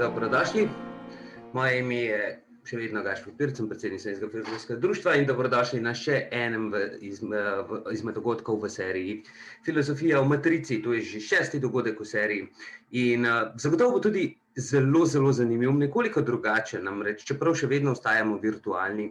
Dobrodošli. Moje ime je še vedno Gašper Pirc, sem predsednik Slovenskega filozofskega društva in dobrodošli na še enem izmed dogodkov v seriji Filozofija v matrici. To je že 6. dogodek v seriji in zagotovo bo tudi zelo zanimiv, nekoliko drugačen, namreč čeprav še vedno ostajamo virtualni,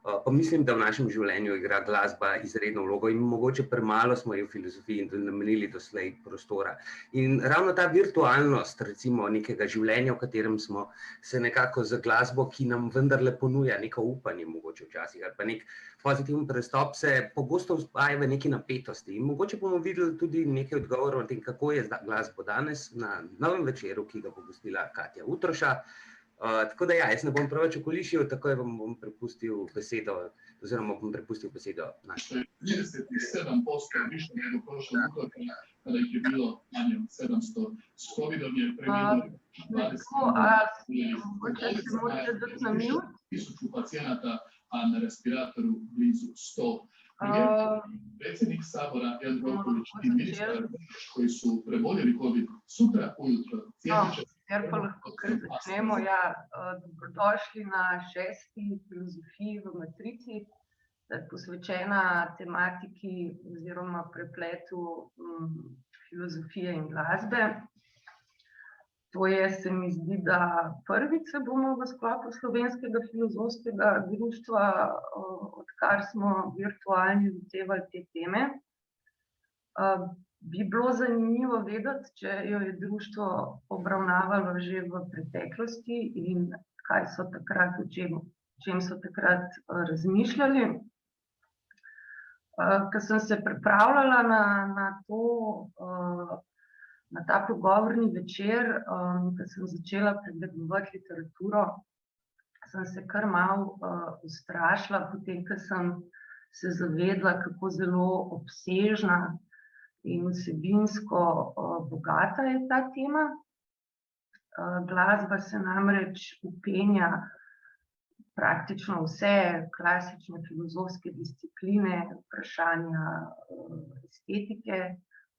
pa mislim, da v našem življenju igra glasba izredno vlogo in mogoče premalo smo ji v filozofiji in namenili doslej prostora. In ravno ta virtualnost, recimo, nekega življenja, v katerem smo, se nekako z glasbo, ki nam vendarle ponuja neko upanje mogoče včasih, ali pa nek pozitiven prestop, se pogosto uspaja v neki napetosti. In mogoče bomo videli tudi nekaj odgovorov o tem, kako je glasbo danes na novem večeru, ki ga bo gostila Katja Utroša. Tako da ja, jaz ne bom preveč okolišil, takoj vam bom prepustil besedo, oziroma bom prepustil besedo našim. 37 poslov više nego prošle utorke, kada ih je bilo manje od 700. S covidom je preminulo 1000 pacijenata, a na respiratoru blizu 100. Predsjednik Sabora Jandroković i ministar koji su preboljeli COVID sutra ujutro cijepit će se. Ker pa lahko kar začnemo, ja, dobrodošli na 6. filozofiji v matrici, posvečena tematiki oziroma prepletu filozofije in glasbe. To je, se mi zdi, da prvič se bomo v sklopu Slovenskega filozofskega društva, odkar smo virtualni, lotevali te teme. Bi bilo zanimivo vedeti, če jo je društvo obravnavalo že v preteklosti in kaj so takrat, o čem so takrat razmišljali. Ko sem se pripravljala na ta pogovorni večer, ko sem začela pregledovati literaturo, sem se kar malo ustrašila, potem ko sem se zavedla, kako zelo obsežna in vsebinsko bogata je ta tema. Glasba se namreč vpenja praktično vse klasične filozofske discipline, vprašanja estetike,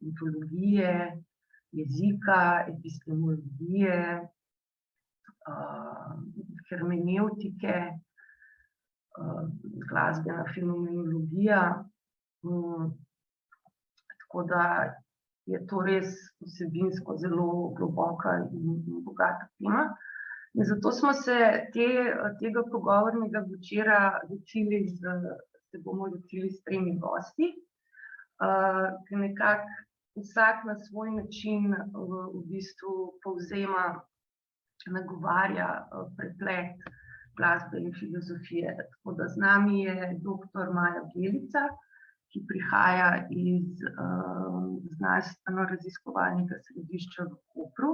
ontologije, jezika, epistemologije, hermenevtike, glasbena fenomenologija. Tako da je to res vsebinsko zelo globoka in bogata tema. In zato smo se tega pogovornega večera se bomo lotili s 3 gosti, ki nekako vsak na svoj način v bistvu povzema, nagovarja preplet glasbe in filozofije. Tako da z nami je dr. Maja Gelica, ki prihaja iz znanstveno-raziskovalnega središča v Kopru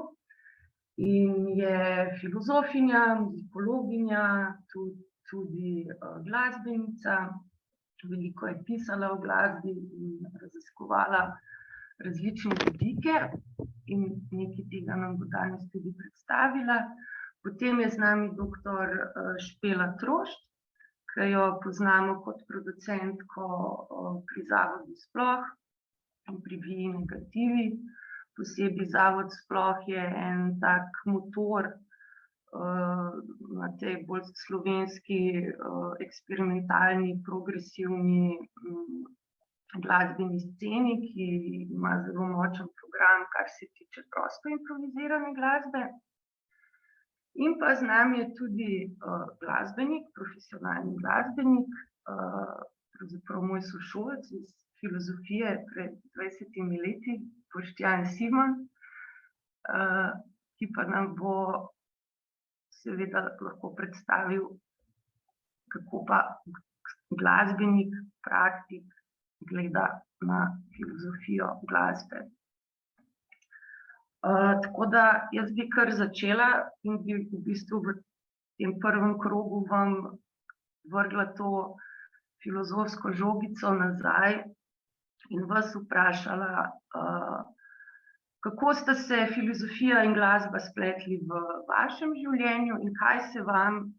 in je filozofinja, muzikologinja, tudi glasbenica. Veliko je pisala o glasbi in raziskovala različne vidike in nekaj tega nam bo danes tudi predstavila. Potem je z nami dr. Špela Trošt, ki jo poznamo kot producentko pri Zavodu Sploh in pri Vii Negativi. Posebej Zavod Sploh je en tak motor na tej bolj slovenski, eksperimentalni, progresivni glasbeni sceni, ki ima zelo močen program, kar se tiče prosto improvizirane glasbe. In pa z nami je tudi glasbenik, profesionalni glasbenik, pravzaprav moj sošolec iz filozofije pred 20 leti, Boštjan Simon, ki pa nam bo seveda lahko predstavil, kako pa glasbenik, praktik gleda na filozofijo glasbe. Tako da jaz bi kar začela in bi v bistvu v tem prvem krogu vam vrgla to filozofsko žogico nazaj in vas vprašala, kako sta se filozofija in glasba spletli v vašem življenju in kaj se vam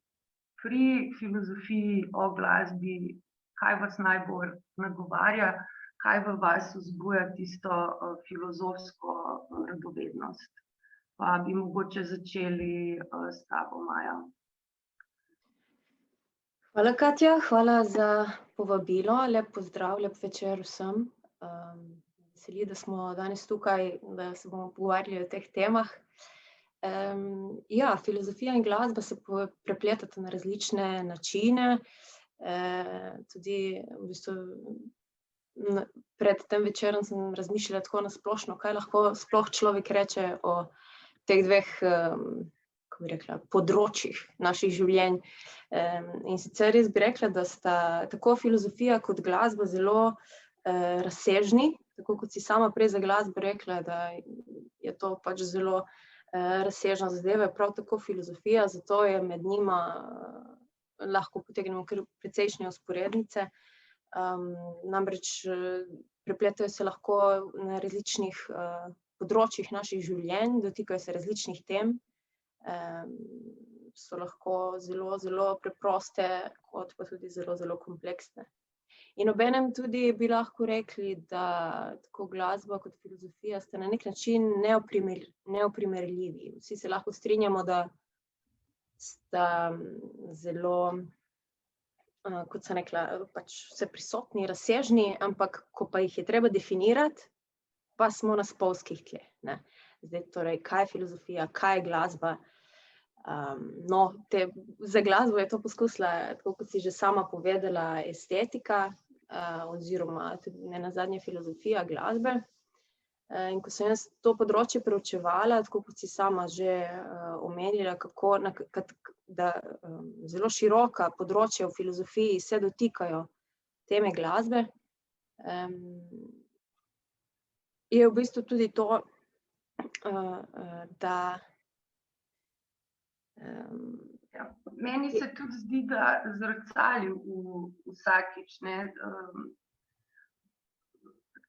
pri filozofiji o glasbi, kaj vas najbolj nagovarja, kaj v vas vzbuja tisto filozofsko radovednost. Pa bi mogoče začeli s tabo, Maja. Hvala, Katja, hvala za povabilo. Lep pozdrav, lep večer vsem. Veseli, da smo danes tukaj, da se bomo pogovarjali o teh temah. Ja, filozofija in glasba se prepletata na različne načine. Tudi v bistvu pred tem večerom sem razmišljala tako na splošno, kaj lahko sploh človek reče o teh dveh, kako bi rekla, področjih naših življenj. In sicer res bi rekla, da sta tako filozofija kot glasba zelo razsežni, tako kot si sama prej za glasbo rekla, da je to pač zelo razsežna zadeva, prav tako filozofija, zato je med njima lahko potegnemo kar precejšnje vzporednice. Namreč prepletajo se lahko na različnih področjih naših življenj, dotikajo se različnih tem, so lahko zelo, zelo preproste, kot pa tudi zelo, zelo kompleksne. In obenem tudi bi lahko rekli, da tako glasba kot filozofija sta na nek način neoprimerljivi. Vsi se lahko strinjamo, da sta zelo, kot sem rekla, pač vse prisotni, razsežni, ampak ko pa jih je treba definirati, pa smo na spolzkih tleh, ne. Zdaj, torej, kaj je filozofija, kaj je glasba? Za glasbo je to poskusila, tako kot si že sama povedala, estetika, oziroma tudi nenazadnje filozofija glasbe. In ko sem jaz to področje preučevala, tako kot si sama že omenila, da zelo široka področja v filozofiji se dotikajo teme glasbe, je v bistvu tudi to, da Meni se tudi zdi, da zrcali vsakič, ne,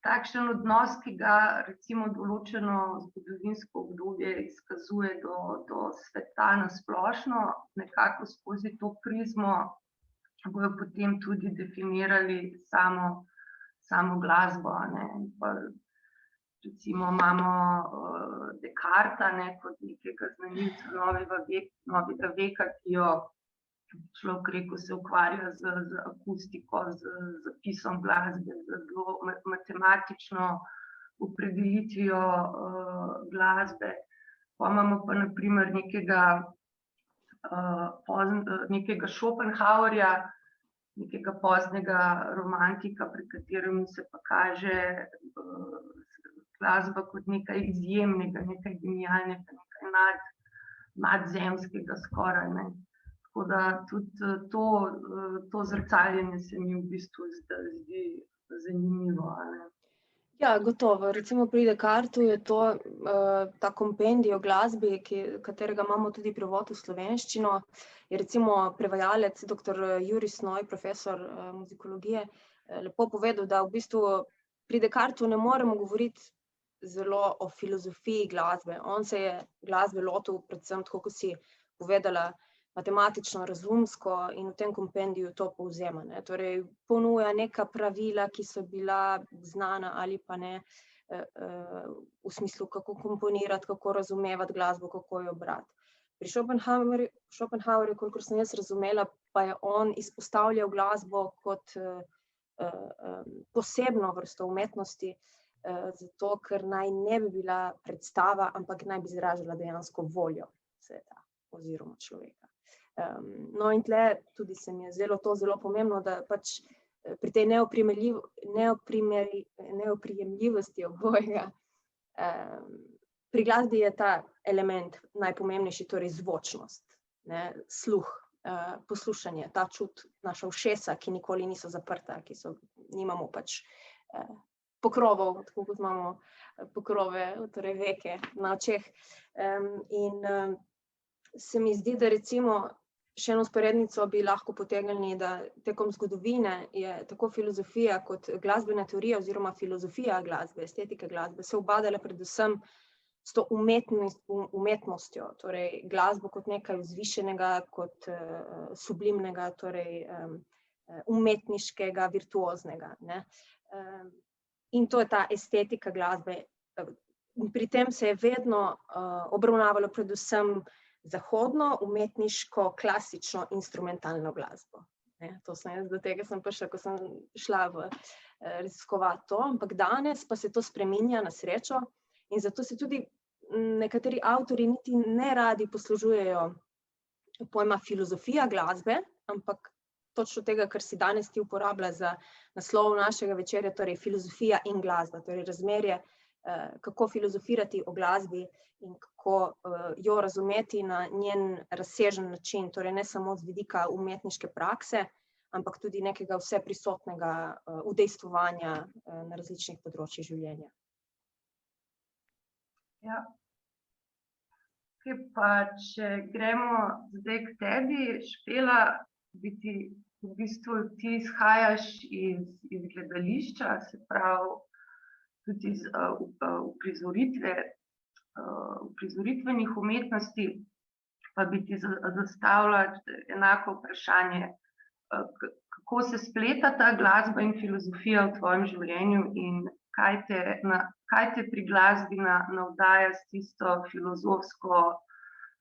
takšen odnos, ki ga recimo določeno zgodovinsko obdobje izkazuje do sveta na splošno, nekako skozi to prizmo bojo potem tudi definirali samo glasbo, ne. Recimo imamo Descarta, ne, kot nekega znanilca novega veka, ki jo človek rekel, se ukvarja z akustiko, z zapisom glasbe, z zelo matematično opredelitvijo glasbe. Pa imamo pa na primer nekega Schopenhauerja, nekega poznega romantika, pri katerem se pa kaže glasba kot nekaj izjemnega, nekaj genialnega, nekaj nadzemskega skoraj, ne. Tako da tudi to zrcaljenje se mi v bistvu zdi zanimivo, a ne. Ja, gotovo. Recimo pri Descartu je to ta kompendij o glasbi, katerega imamo tudi prevod v slovenščino, je recimo prevajalec dr. Jurij Snoj, profesor muzikologije, lepo povedal, da v bistvu pri Descartu ne moremo govoriti zelo o filozofiji glasbe. On se je glasbe lotil predvsem, tako kot si povedala, matematično, razumsko, in v tem kompendiju to povzema, ne. Torej, ponuja neka pravila, ki so bila znana ali pa ne, v smislu, kako komponirati, kako razumevati glasbo, kako jo brati. Pri Schopenhauerju, kolikor sem jaz razumela, pa je on izpostavljal glasbo kot posebno vrsto umetnosti, zato ker naj ne bi bila predstava, ampak naj bi izražala dejansko voljo sveta oziroma človeka. No, in tle tudi se mi je zdelo to zelo pomembno, da pač pri tej neoprijemljivosti obojega, pri glasbi je ta element najpomembnejši, torej zvočnost, ne, sluh, poslušanje, ta čut, naša ušesa, ki nikoli niso zaprta, nimamo pač pokrovov, tako kot imamo pokrove, torej veke na očeh. In se mi zdi, da recimo še eno vzporednico bi lahko potegnili, da tekom zgodovine je tako filozofija kot glasbena teorija oziroma filozofija glasbe, estetika glasbe se ubadala predvsem s to umetnostjo, torej glasbo kot nekaj vzvišenega, kot sublimnega, torej umetniškega, virtuoznega, ne. In to je ta estetika glasbe, pri tem se je vedno obravnavalo predvsem zahodno, umetniško, klasično, instrumentalno glasbo. To sem jaz, do tega sem prišla, ko sem šla raziskovati to, ampak danes pa se to spreminja na srečo in zato se tudi nekateri avtorji niti ne radi poslužujejo pojma filozofija glasbe, ampak točno tega, kar si danes ti uporablja za naslov našega večerja, torej filozofija in glasba, torej razmerje, kako filozofirati o glasbi in kako jo razumeti na njen razsežen način, torej ne samo z vidika umetniške prakse, ampak tudi nekega vseprisotnega udejstvovanja na različnih področjih življenja. Ja. Pa če gremo zdaj k tebi, Špela, v bistvu ti izhajaš iz gledališča, se pravi tudi uprizoritvenih umetnosti, pa bi ti zastavila enako vprašanje, kako se spletata glasba in filozofija v tvojem življenju in kaj te pri glasbi navdaja s tisto filozofsko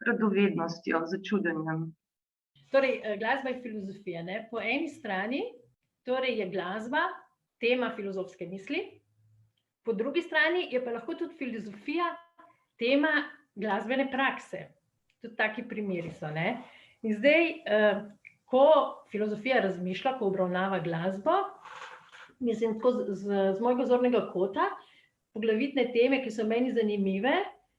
radovednostjo, začudenjem? Torej, glasba in filozofija. Po eni strani torej je glasba tema filozofske misli, po drugi strani je pa lahko tudi filozofija tema glasbene prakse. Tudi taki primeri so. In zdaj, ko filozofija razmišlja, ko obravnava glasbo, mislim, z mojega zornega kota, poglavitne teme, ki so meni zanimive,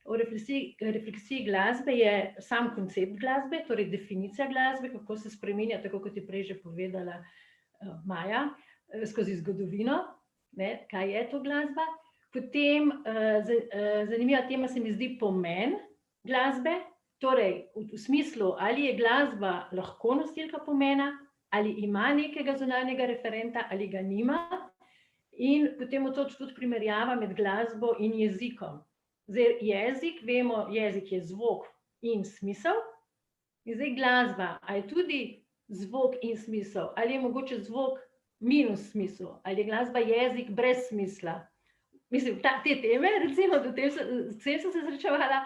o refleksiji glasbe je sam koncept glasbe, torej definicija glasbe, kako se spreminja, tako kot je prej že povedala Maja, skozi zgodovino, kaj je to glasba. Potem zanimiva tema se mi zdi pomen glasbe, torej v smislu, ali je glasba lahko nosilka pomena, ali ima nekega zunanjega referenta, ali ga nima. In potem tudi primerjava med glasbo in jezikom. Zdaj, jezik, vemo, jezik je zvok in smisel. In zdaj glasba, ali je tudi zvok in smisel, ali je mogoče zvok minus smisel, ali je glasba jezik brez smisla. Mislim, te teme, recimo, s tem sem se srečevala,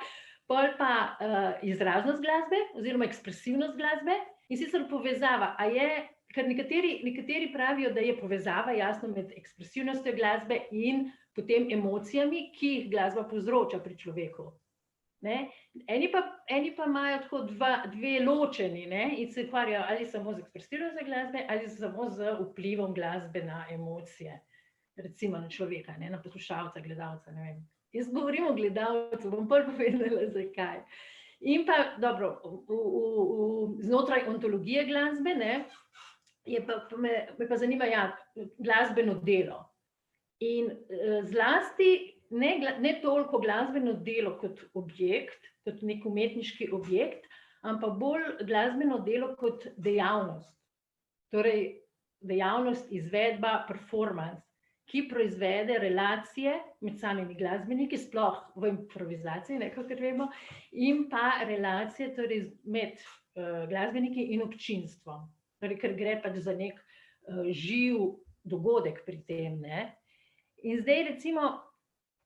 pol pa izraznost glasbe oziroma ekspresivnost glasbe in sicer povezava, ker nekateri pravijo, da je povezava jasno med ekspresivnostjo glasbe in potem emocijami, ki jih glasba povzroča pri človeku. Eni pa imajo tako dve ločeni in se ukvarjajo ali samo z ekspresivnostjo glasbe ali samo z vplivom glasbe na emocije, recimo na človeka, na poslušalca, gledalca, ne vem. Jaz govorim o gledalcu, bom prvo povedala, zakaj. In pa, dobro, znotraj ontologije glasbe, me pa zanima glasbeno delo. In zlasti ne toliko glasbeno delo kot objekt, kot nek umetniški objekt, ampak bolj glasbeno delo kot dejavnost. Torej, dejavnost, izvedba, performance, ki proizvede relacije med samimi glasbeniki, sploh v improvizaciji, kakor vemo, in pa relacije torej med glasbeniki in občinstvom, torej, ker gre pač za nek živ dogodek pri tem. In zdaj recimo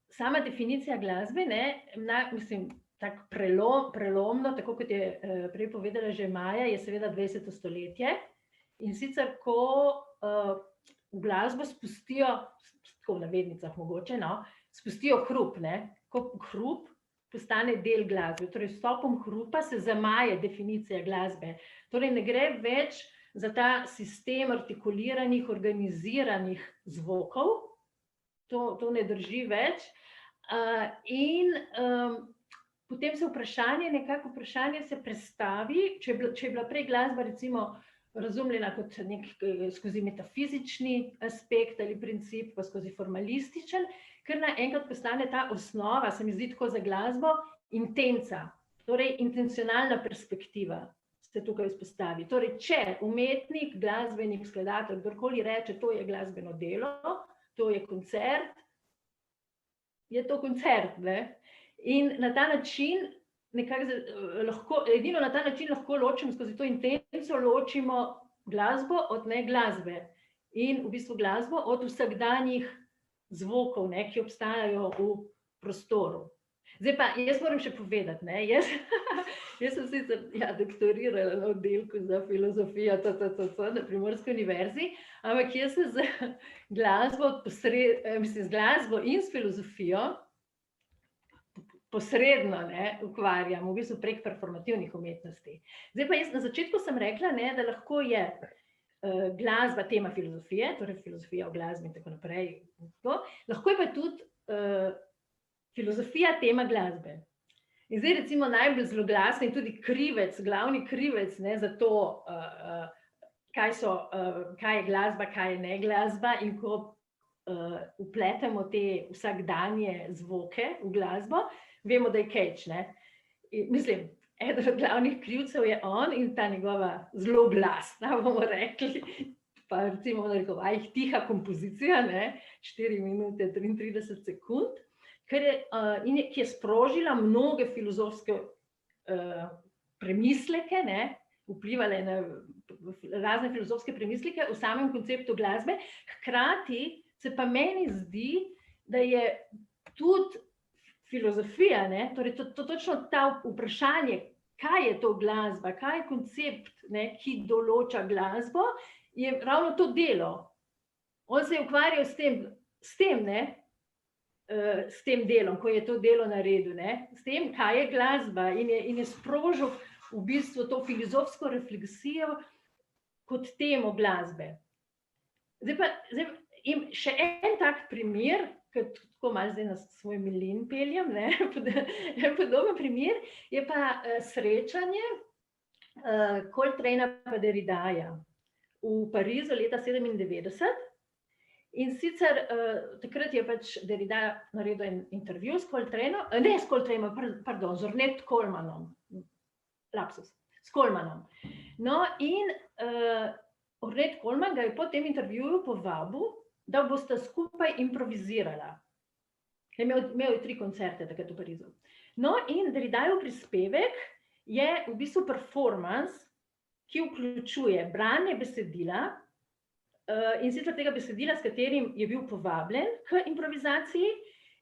sama definicija glasbe, mislim, tako prelomno, tako kot je prej povedala že Maja, je seveda 20. stoletje. In sicer, ko v glasbo spustijo, tako v navednicah mogoče, spustijo hrup, ko hrup postane del glasbe. Torej, s vstopom hrupa se zamaje definicija glasbe. Torej, ne gre več za ta sistem artikuliranih, organiziranih zvokov, to ne drži več. In potem se vprašanje se prestavi, če je bila prej glasba recimo razumljena kot nek skozi metafizični aspekt ali princip, pa skozi formalističen, ker naenkrat postane ta osnova, se mi zdi tako za glasbo, intenca, torej intencionalna perspektiva se tukaj vzpostavi. Torej, če umetnik, glasbenik, skladatelj, kdorkoli reče, to je glasbeno delo, to je koncert, je to koncert. In na ta način edino na ta način lahko ločimo, skozi to intenco ločimo glasbo od neglasbe in v bistvu glasbo od vsakdanjih zvokov, ki obstajajo v prostoru. Zdaj pa, jaz moram še povedati, ne, jaz sem sicer doktorirala na oddelku za filozofijo na Primorski univerzi, ampak jaz se z glasbo in s filozofijo posredno ukvarjam, v bistvu prek performativnih umetnosti. Zdaj pa jaz na začetku sem rekla, da lahko je glasba tema filozofije, torej filozofija o glasbi in tako naprej. Lahko je pa tudi filozofija tema glasbe. In zdaj recimo najbolj zloglasni in tudi krivec, glavni krivec za to, kaj je glasba, kaj je ne glasba in ko vpletemo te vsakdanje zvoke v glasbo, vemo, da je Cage. Mislim, eden od glavnih krivcev je on in ta njegova zelo glasna, bomo rekli, pa recimo v narekovajih tiha kompozicija, 4 minute 33 sekund, ki je sprožila mnoge filozofske premisleke, vplivale na razne filozofske premisleke v samem konceptu glasbe, hkrati se pa meni zdi, da je tudi filozofija, torej to točno ta vprašanje, kaj je to glasba, kaj je koncept, ki določa glasbo, je ravno to delo. On se je ukvarjal s tem delom, ko je to delo naredil, s tem, kaj je glasba in je sprožil v bistvu to filozofsko refleksijo kot temo glasbe. Zdaj pa še en tak primer, ki tako malo zdaj na svoj milin peljem, podoben primer, je pa srečanje Coltrane'a pa Derridaja v Parizu leta 1997. In sicer takrat je pač Derrida naredil en intervju s Coltrane'om, z Ornette Colemanom, lapsus, s Colemanom. No in Ornette Coleman ga je po tem intervjuju povabil, da bosta skupaj improvizirala. Imel je 3 koncerte takrat v Parizu. No in Derridajev prispevek je v bistvu performance, ki vključuje branje besedila, in sicer tega besedila, s katerim je bil povabljen k improvizaciji,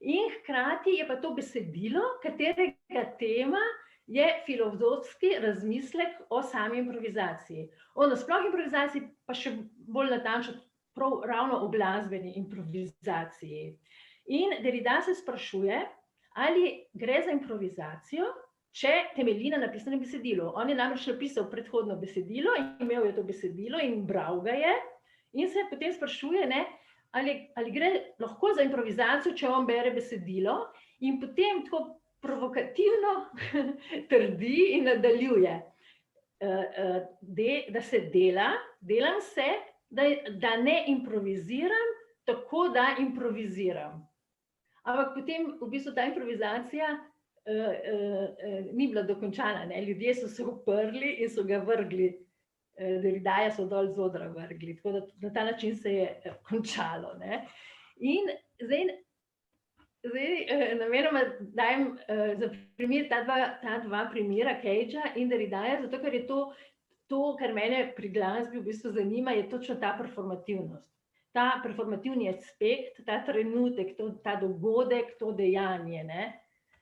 in hkrati je pa to besedilo, katerega tema je filozofski razmislek o sami improvizaciji. O nasploh improvizaciji, pa še bolj natančno prav ravno o glasbeni improvizaciji. In Derrida se sprašuje, ali gre za improvizacijo, če temelji na napisanem besedilu. On je namreč napisal predhodno besedilo, imel je to besedilo in bral ga je, in se potem sprašuje, ali gre lahko za improvizacijo, če on bere besedilo, in potem tako provokativno trdi in nadaljuje, da se delam se, da ne improviziram, tako da improviziram. Ampak potem v bistvu ta improvizacija ni bila dokončana, ljudje so se uprli in so ga vrgli. Derridaja so dol z odra vrgli, tako da na ta način se je končalo. In zdaj namenoma dajem za primer ta dva primera, Cagea in Derridaja, zato ker je to, kar mene pri glasbi v bistvu zanima, je točno ta performativnost. Ta performativni aspekt, ta trenutek, ta dogodek, to dejanje.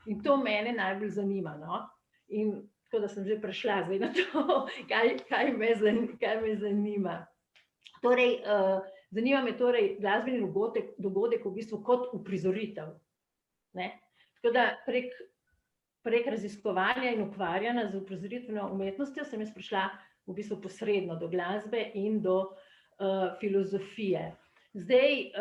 In to mene najbolj zanima. In tako da sem že prešla zdaj na to, kaj me zanima. Torej, zanima me glasbeni dogodek v bistvu kot uprizoritev. Tako da prek raziskovanja in ukvarjanja z uprizoritveno umetnostjo sem jaz prišla v bistvu posredno do glasbe in do filozofije. Zdaj,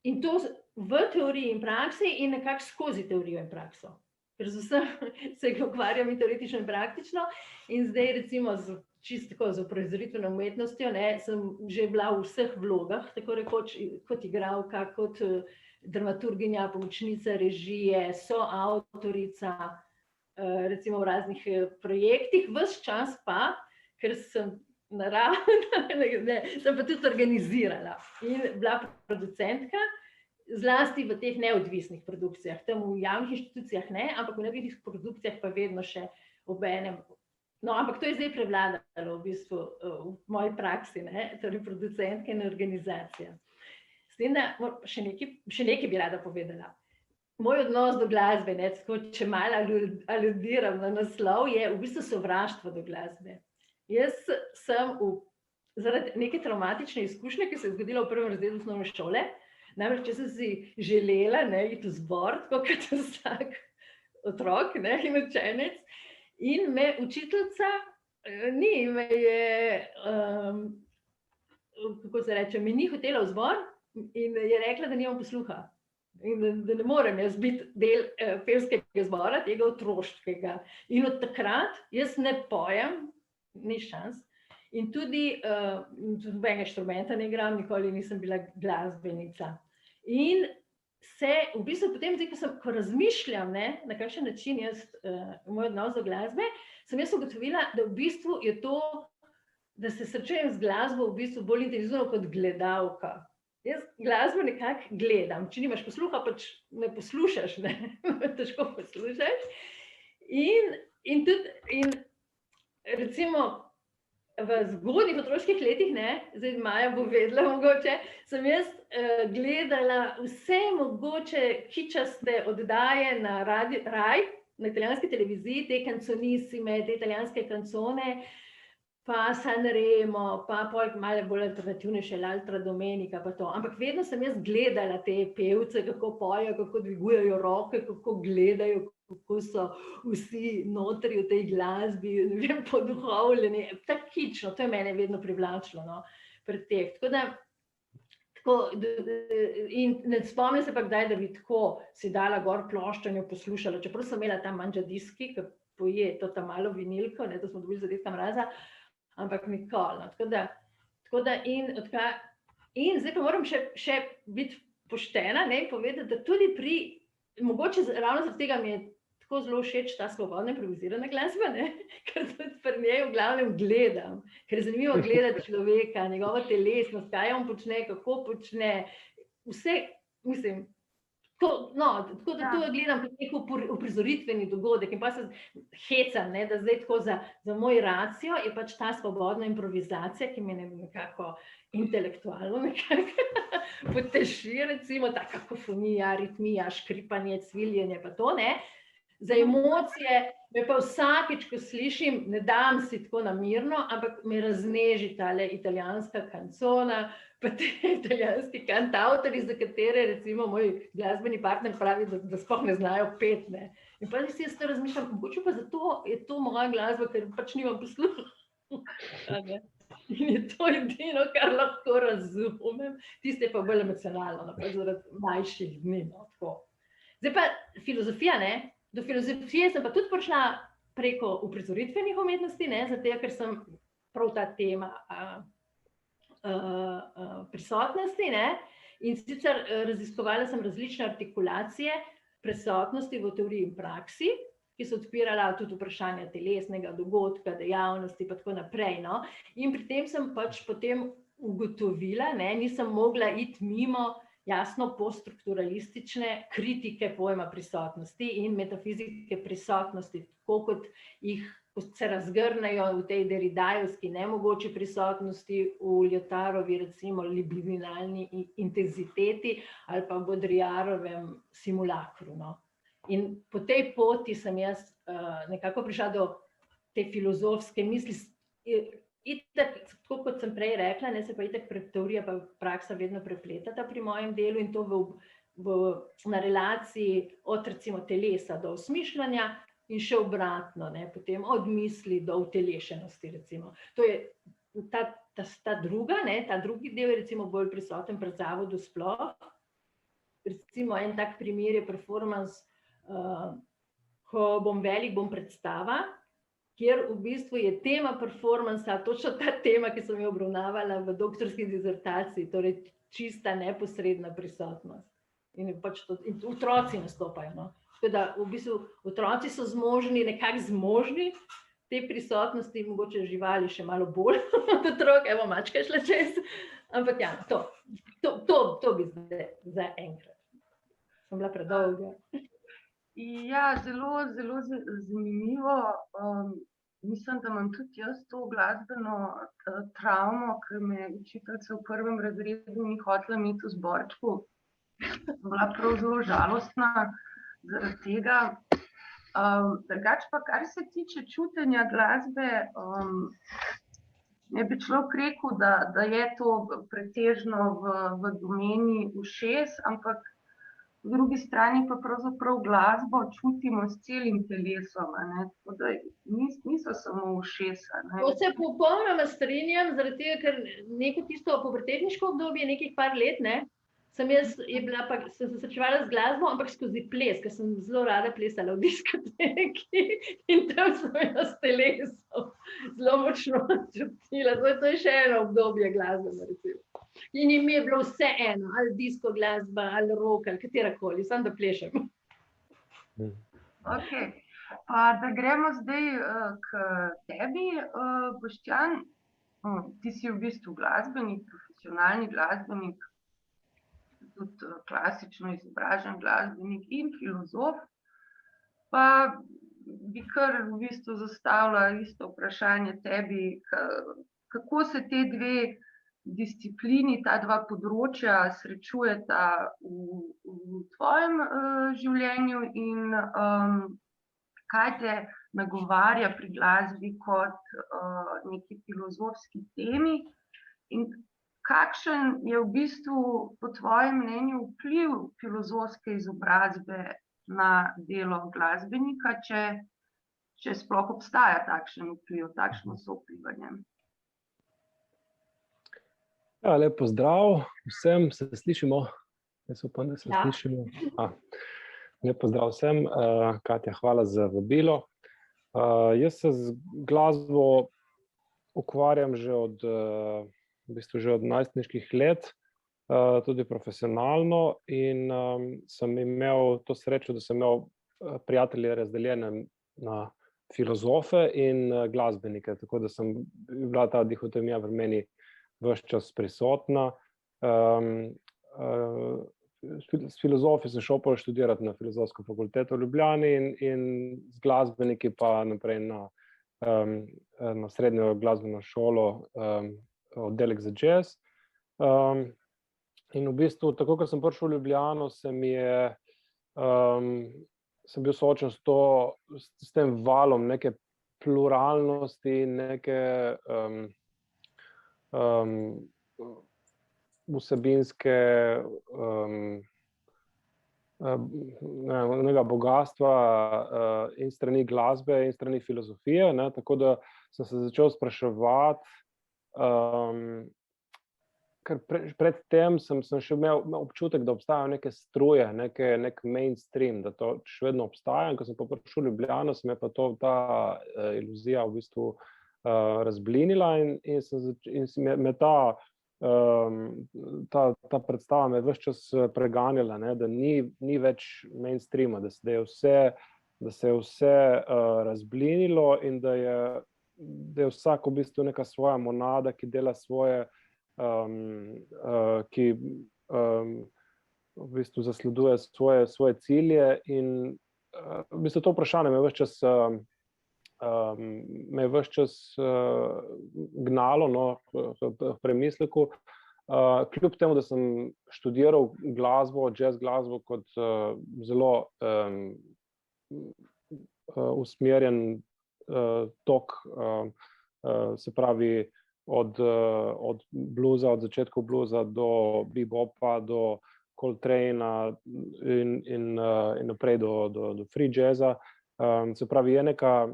in to v teoriji in praksi in nekako skozi teorijo in prakso. Ker se ukvarjam in teoretično in praktično in zdaj recimo čisto tako z uprizoritveno umetnostjo sem že bila v vseh vlogah, tako rekoč kot igralka, kot dramaturginja, pomočnica režije, soavtorica, recimo v raznih projektih, ves čas pa, ker sem sem pa tudi organizirala in bila producentka, zlasti v teh neodvisnih produkcijah, tam v javnih inštitucijah ne, ampak v neodvisnih produkcijah pa vedno še ob enem. No, ampak to je zdaj prevladalo v bistvu v moji praksi, torej producentka in organizacija. S tem, da še nekaj bi rada povedala. moj odnos do glasbe, ne, tako, če malo aludiram na naslov, je v bistvu sovraštvo do glasbe. Jaz sem zaradi neke travmatične izkušnje, ki se je zgodila v prvem razredu osnovne šole, namreč, če sem si želela iti v zbor, tako kot vsak otrok in učenec, in me učiteljica me je, kako se reče, me ni hotela v zbor in je rekla, da nimam posluha. In da ne morem jaz biti del pevskega zbora, tega otroškega. In od takrat jaz ne pojem, ni šans, in tudi nobenega inštrumenta ne igram, nikoli nisem bila glasbenica. In se v bistvu potem, ko razmišljam, na kakšen način jaz moj odnos do glasbe, sem jaz ugotovila, da v bistvu je to, da se srečujem z glasbo v bistvu bolj intenzivno kot gledalka. Jaz glasbo nekako gledam, če nimaš posluha, pač ne poslušaš, težko poslušaš. In recimo v zgodnjih otroških letih, zdaj Maja bo vedela mogoče, sem jaz gledala vse mogoče kičaste oddaje na Rai, na italijanski televiziji, te canzonissime, te italijanske kancone, pa Sanremo, pa malo bolj alternativnejše, l'Altra Domenica, pa to. Ampak vedno sem jaz gledala te pevce, kako pojejo, kako dvigujejo roke, kako gledajo, kako so vsi notri v tej glasbi, ne vem, poduhovljeni. Tako kično, to je mene vedno privlačilo pri teh. In ne spomnim se pa kdaj, da bi tako si dala gor ploščo in jo poslušala, čeprav sem imela tam manjadiski, ki poje to tam malo vinilko, to smo dobili za Dedka Mraza, ampak nikoli. In zdaj pa moram še biti poštena in povedati, da tudi mogoče ravno zaradi tega mi je tako zelo všeč ta svobodna improvizirana glasba, ker tudi pri njej v glavnem gledam, ker je zanimivo gledati človeka, njegovo telesnost, kaj on počne, kako počne, vse, mislim, tako da to gledam kot nek uprizoritveni dogodek in pa se hecam, da zdaj tako za moj racio je pač ta svobodna improvizacija, ki me nekako intelektualno poteši, recimo ta kakofonija, ritmija, škripanje, cviljenje pa to, za emocije me pa vsakič, ko slišim, ne dam si tako namirno, ampak me razneži tale italijanska kancona, pa te italijanski kantavtori, za katere recimo moj glasbeni partner pravi, da sploh ne znajo peti. In pa si jaz to razmišljam, mogoče pa zato je to moja glasba, ker pač nimam posluha. In je to edino, kar lahko razumem. Tiste pa bolj emocionalno, zaradi mlajših dni. Zdaj pa filozofija, do filozofije sem pa tudi prišla preko uprizoritvenih umetnosti, zato ker sem prav ta tema prisotnosti, in sicer raziskovala sem različne artikulacije prisotnosti v teoriji in praksi, ki so odpirala tudi vprašanja telesnega dogodka, dejavnosti pa tako naprej. In pri tem sem pač potem ugotovila, nisem mogla iti mimo jasno poststrukturalistične kritike pojma prisotnosti in metafizike prisotnosti, tako kot jih se razgrnejo v tej deridajevski nemogoči prisotnosti, v Lyotarovi recimo libidinalni intenziteti ali pa v Baudrillardovem simulakru. In po tej poti sem jaz nekako prišla do te filozofske misli. Itak, tako kot sem prej rekla, se pa itak teorija pa praksa vedno prepletata pri mojem delu in to na relaciji od recimo telesa do osmišljanja in še obratno, potem od misli do utelešenosti, recimo. To je ta drugi del je recimo bolj prisoten pri zavodu sploh. Recimo en tak primer je performance, ko bom predstava, kjer v bistvu je tema performansa, točno ta tema, ki sem jo obravnavala v doktorski dizertaciji, torej čista neposredna prisotnost. In otroci nastopajo. Tako da v bistvu otroci so nekako zmožni te prisotnosti, mogoče živali še malo bolj od otrok, evo mačka je šla čez, ampak ja, to bi zdaj za enkrat. Sem bila predolga. Ja, zelo, zelo zanimivo. Mislim, da imam tudi jaz to glasbeno travmo, ker me učiteljica v prvem razredu ni hotela imeti v zborčku. bila prav zelo žalostna zaradi tega. Drugače pa, kar se tiče čutenja glasbe, ne bi človek rekel, da je to pretežno v domeni ušes, ampak po drugi strani pa pravzaprav glasbo čutimo s celim telesom, tako da niso samo ušesa. To se popolnoma strinjam, zaradi tega, ker neko tisto pubertetniško obdobje, nekih par let, sem se srečevala z glasbo, ampak skozi ples, ker sem zelo rada plesala v diskoteki in tam sem jo s telesom zelo močno čutila. To je še eno obdobje glasbe, recimo. In jim je bilo vse eno, ali disko glasba, ali rock, ali katerakoli, samo da plešem. Ok, pa da gremo zdaj k tebi, Boštjan. Ti si v bistvu glasbenik, profesionalni glasbenik, tudi klasično izobražen glasbenik in filozof. Pa bi kar v bistvu zastavila isto vprašanje tebi, kako se te dve disciplini, ta dva področja srečujeta v tvojem življenju in kaj te nagovarja pri glasbi kot neki filozofski temi in kakšen je v bistvu po tvojem mnenju vpliv filozofske izobrazbe na delo glasbenika, če sploh obstaja takšen vpliv, takšno sovplivanje? Ja, lep pozdrav vsem, se slišimo? Jaz upam, da se slišimo. Lep pozdrav vsem, Katja, hvala za vabilo. Jaz se z glasbo ukvarjam že od najstniških let, tudi profesionalno in sem imel to srečo, da sem imel prijatelje razdeljene na filozofe in glasbenike, tako da sem bila ta dihotomija v meni ves čas prisotna. S filozofi sem šel študirati na Filozofsko fakulteto v Ljubljani in z glasbeniki pa naprej na srednjo glasbeno šolo, oddelek za jazz. In v bistvu, tako ko sem prišel v Ljubljano, sem bil soočen s tem valom neke pluralnosti, neke vsebinske bogatstva in strani glasbe in strani filozofije, tako da sem se začel spraševati, ker pred tem sem še imel občutek, da obstajajo neke struje, nek mainstream, da to še vedno obstaja, in ko sem pa prišel v Ljubljano, se me pa ta iluzija v bistvu razblinila in me ta predstava me ves čas preganjala, da ni več mainstreama, da se je vse razblinilo in da je vsak v bistvu neka svoja monada, ki dela svoje, ki v bistvu zasleduje svoje cilje in v bistvu to vprašanje me je ves čas gnalo v premisleku, kljub temu, da sem študiral glasbo, jazz glasbo kot zelo usmerjen tok, se pravi od bluza, od začetkov bluza do bebopa, do Coltrane'a in naprej do free jazza. Se pravi, je neka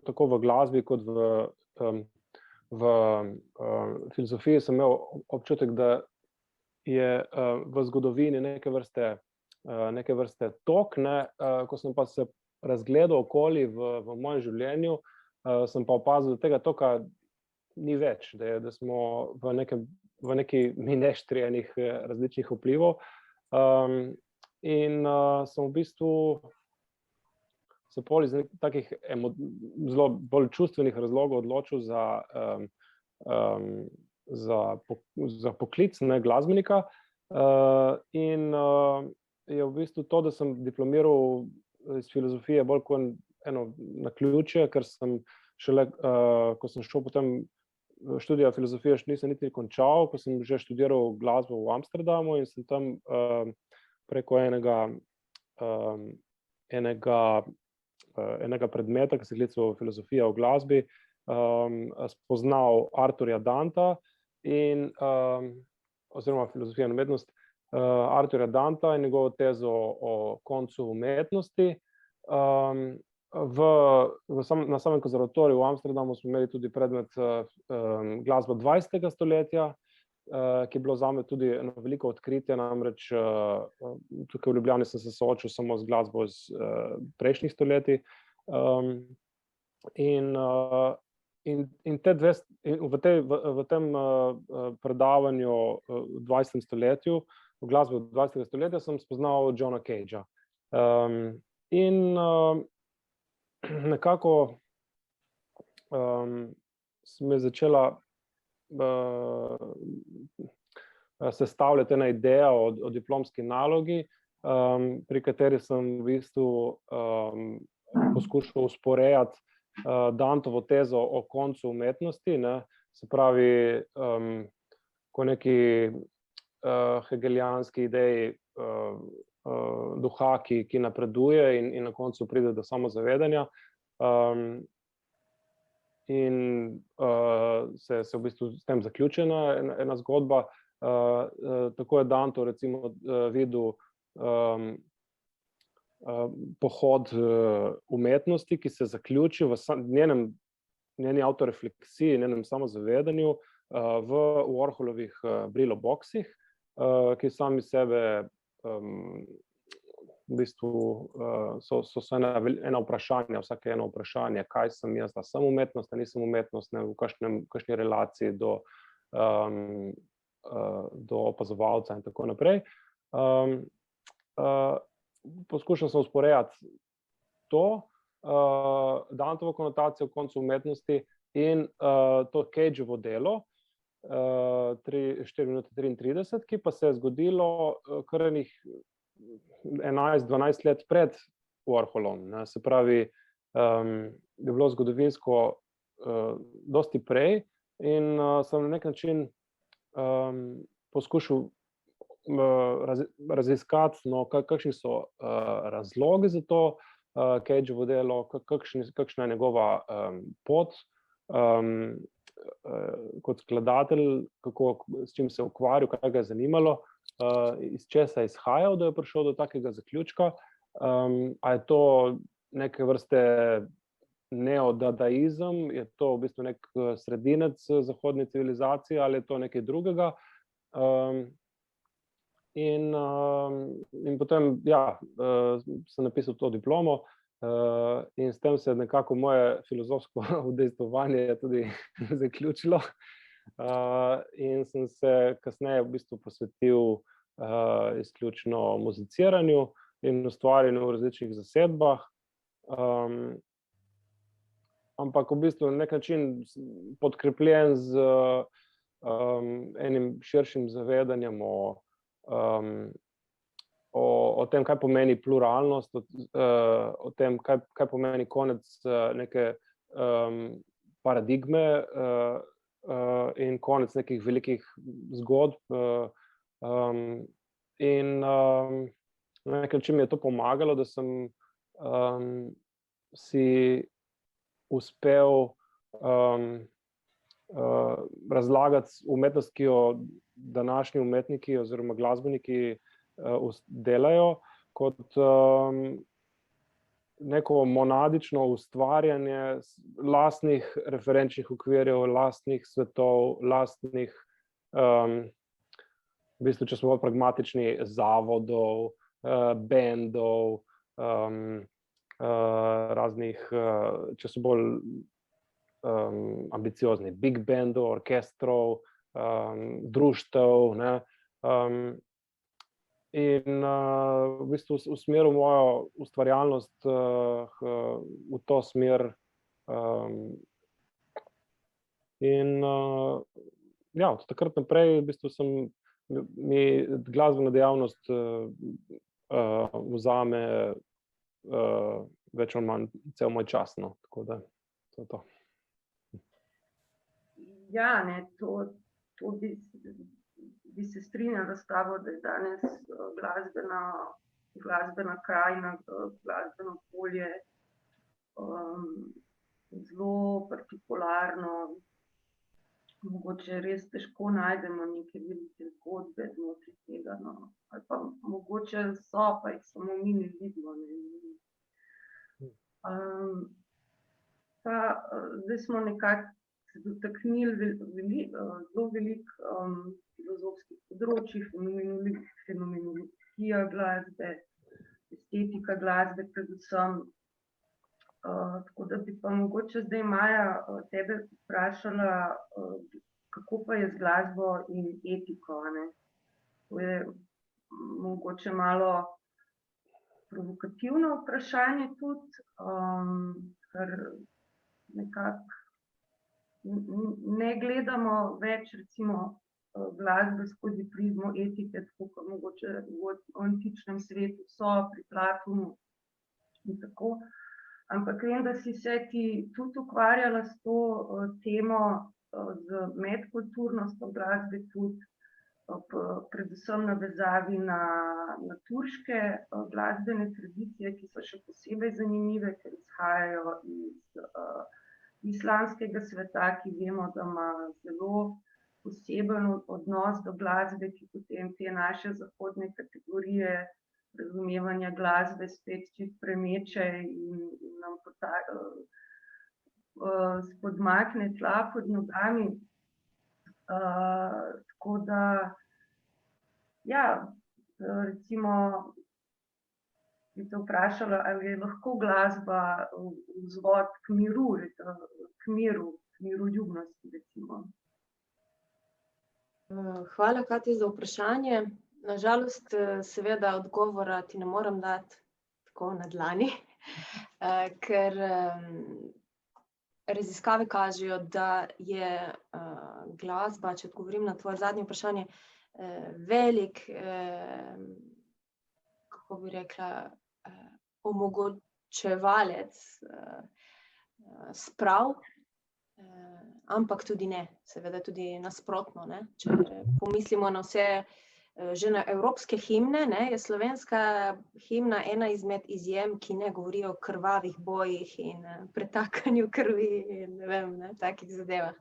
tako v glasbi kot v filozofiji sem imel občutek, da je v zgodovini neke vrste tok, ko sem pa se razgledal okoli v mojem življenju, sem pa opazil, da tega toka ni več, da smo v neki mineštri enih različnih vplivov in sem v bistvu se pol iz takih zelo bolj čustvenih razlogov odločil za poklic glasbenika in je v bistvu to, da sem diplomiral iz filozofije bolj kot eno naključje, ker sem šele, ko sem šel potem študija filozofije še nisem niti končal, ko sem že študiral glasbo v Amsterdamu in sem tam preko enega predmeta, ki se klical filozofija v glasbi, spoznal Arturja Danta oziroma filozofija in umetnost, Arturja Danta in njegovo tezo o koncu umetnosti. Na samem konzervatoriju v Amsterdamu smo imeli tudi predmet glasba 20. stoletja, ki je bilo zame tudi eno veliko odkritje, namreč tukaj v Ljubljani sem se soočil samo z glasbo iz prejšnjih stoletij. In v tem predavanju v 20. stoletju, v glasbi 20. stoletja sem spoznal Johna Cagea. In nekako se mi je začela sestavljati ena ideja o diplomski nalogi, pri kateri sem v bistvu poskušal usporejati Dantovo tezo o koncu umetnosti, ne, se pravi, ko neki hegelijanski ideji duha, ki napreduje in na koncu pride do samozavedanja. In se v bistvu s tem zaključena ena zgodba. Tako je Danto recimo videl pohod umetnosti, ki se zaključi v njeni autorefleksiji, njenem samozavedanju v Warholovih Brillo boxih, ki sami sebe v bistvu so ena vprašanja, vsake eno vprašanje, kaj sem jaz, da sem umetnost, da nisem umetnost, ne, v kakšni relaciji do opazovalca in tako naprej. Poskušal sem usporejati to, Dantovo konotacijo v koncu umetnosti in to Cageovo delo, 4:33, ki pa se je zgodilo kar enih 11-12 let pred Warholom. Se pravi, je bilo zgodovinsko dosti prej in sem na nek način poskušal raziskati, no, kakšni so razlogi za to Cageovo delo, kakšna je njegova pot kot skladatelj, s čim se je ukvarjal, kaj ga je zanimalo, iz česa je izhajal, da je prišel do takega zaključka. A je to neke vrste neodadaizem, je to v bistvu nek sredinec zahodne civilizacije ali je to nekaj drugega. In potem, ja, sem napisal to diplomo in s tem se je nekako moje filozofsko udejstvovanje tudi zaključilo. In sem se kasneje v bistvu posvetil izključno muziciranju in ustvarjanju v različnih zasedbah. Ampak v bistvu na nek način podkrepljen z enim širšim zavedanjem o tem, kaj pomeni pluralnost, o tem, kaj pomeni konec neke paradigme in konec nekih velikih zgodb. In na nek način mi je to pomagalo, da sem si uspel razlagati umetnost, ki jo današnji umetniki oziroma glasbeniki delajo, kot neko monadično ustvarjanje lastnih referenčnih okvirjev, lastnih svetov, lastnih, v bistvu, če smo bolj pragmatični, zavodov, bendov, raznih, če so bolj ambiciozni, big bandov, orkestrov, društev, ne. In v bistvu usmeril mojo ustvarjalnost v to smer. In ja, od takrat naprej v bistvu mi glasbena dejavnost vzame več ali manj cel moj čas, no, tako da to je to. Ja, ne, to bi se strinjala s tabo, da je danes glasbena krajina, glasbeno polje zelo partikularno. Mogoče res težko najdemo neke velike zgodbe znotraj tega, no. Ali pa mogoče so, pa jih samo mi ne vidimo, ne. Pa zdaj smo nekako se dotaknili zelo veliko filozofskih področij, fenomenologija glasbe, estetika glasbe predvsem. Tako da bi pa mogoče zdaj, Maja, tebe vprašala, kako pa je z glasbo in etiko, ne? To je mogoče malo provokativno vprašanje tudi, ker nekako ne gledamo več recimo glasbe skozi prizmo etike, tako kot mogoče v antičnem svetu so, pri Platonu in tako. Ampak vem, da si se ti tudi ukvarjala s to temo, z medkulturnostjo glasbe tudi, predvsem navezavi na turške glasbene tradicije, ki so še posebej zanimive, ker izhajajo iz islamskega sveta, ki vemo, da ima zelo poseben odnos do glasbe, ki potem te naše zahodne kategorije razumevanja glasbe spet čisto premeče in nam spodmakne tla pod nogami. Tako da, ja, recimo bi te vprašala, ali je lahko glasba vzvod k miru, miroljubnosti, recimo. Hvala, Katja, za vprašanje. Na žalost, seveda odgovora ti ne morem dati tako na dlani, ker raziskave kažejo, da je glasba, če odgovorim na tvoje zadnje vprašanje, velik, kako bi rekla, omogočevalec sprav, ampak tudi ne, seveda tudi nasprotno, ne. Če pomislimo na vse, že na evropske himne, ne, je slovenska himna ena izmed izjem, ki ne govori o krvavih bojih in pretakanju krvi in ne vem, ne, takih zadevah.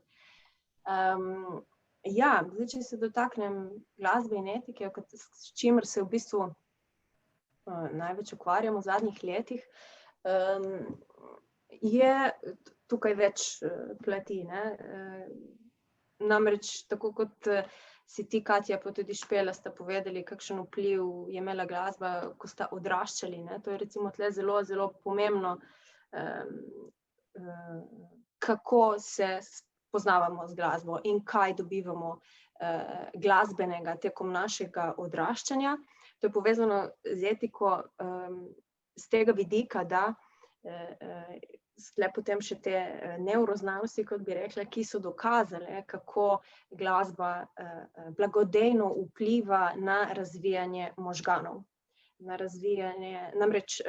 Ja, zdaj, če se dotaknem glasbe in etike, s čimer se v bistvu največ ukvarjamo v zadnjih letih, je tukaj več plati, ne. Namreč tako kot si ti, Katja, pa tudi Špela sta povedali, kakšen vpliv je imela glasba, ko sta odraščali, ne. To je recimo tule zelo, zelo pomembno, kako se spoznavamo z glasbo in kaj dobivamo glasbenega tekom našega odraščanja. To je povezano z etiko z tega vidika, da potem še te nevroznanosti, kot bi rekla, ki so dokazale, kako glasba blagodejno vpliva na razvijanje možganov. Na razvijanje, namreč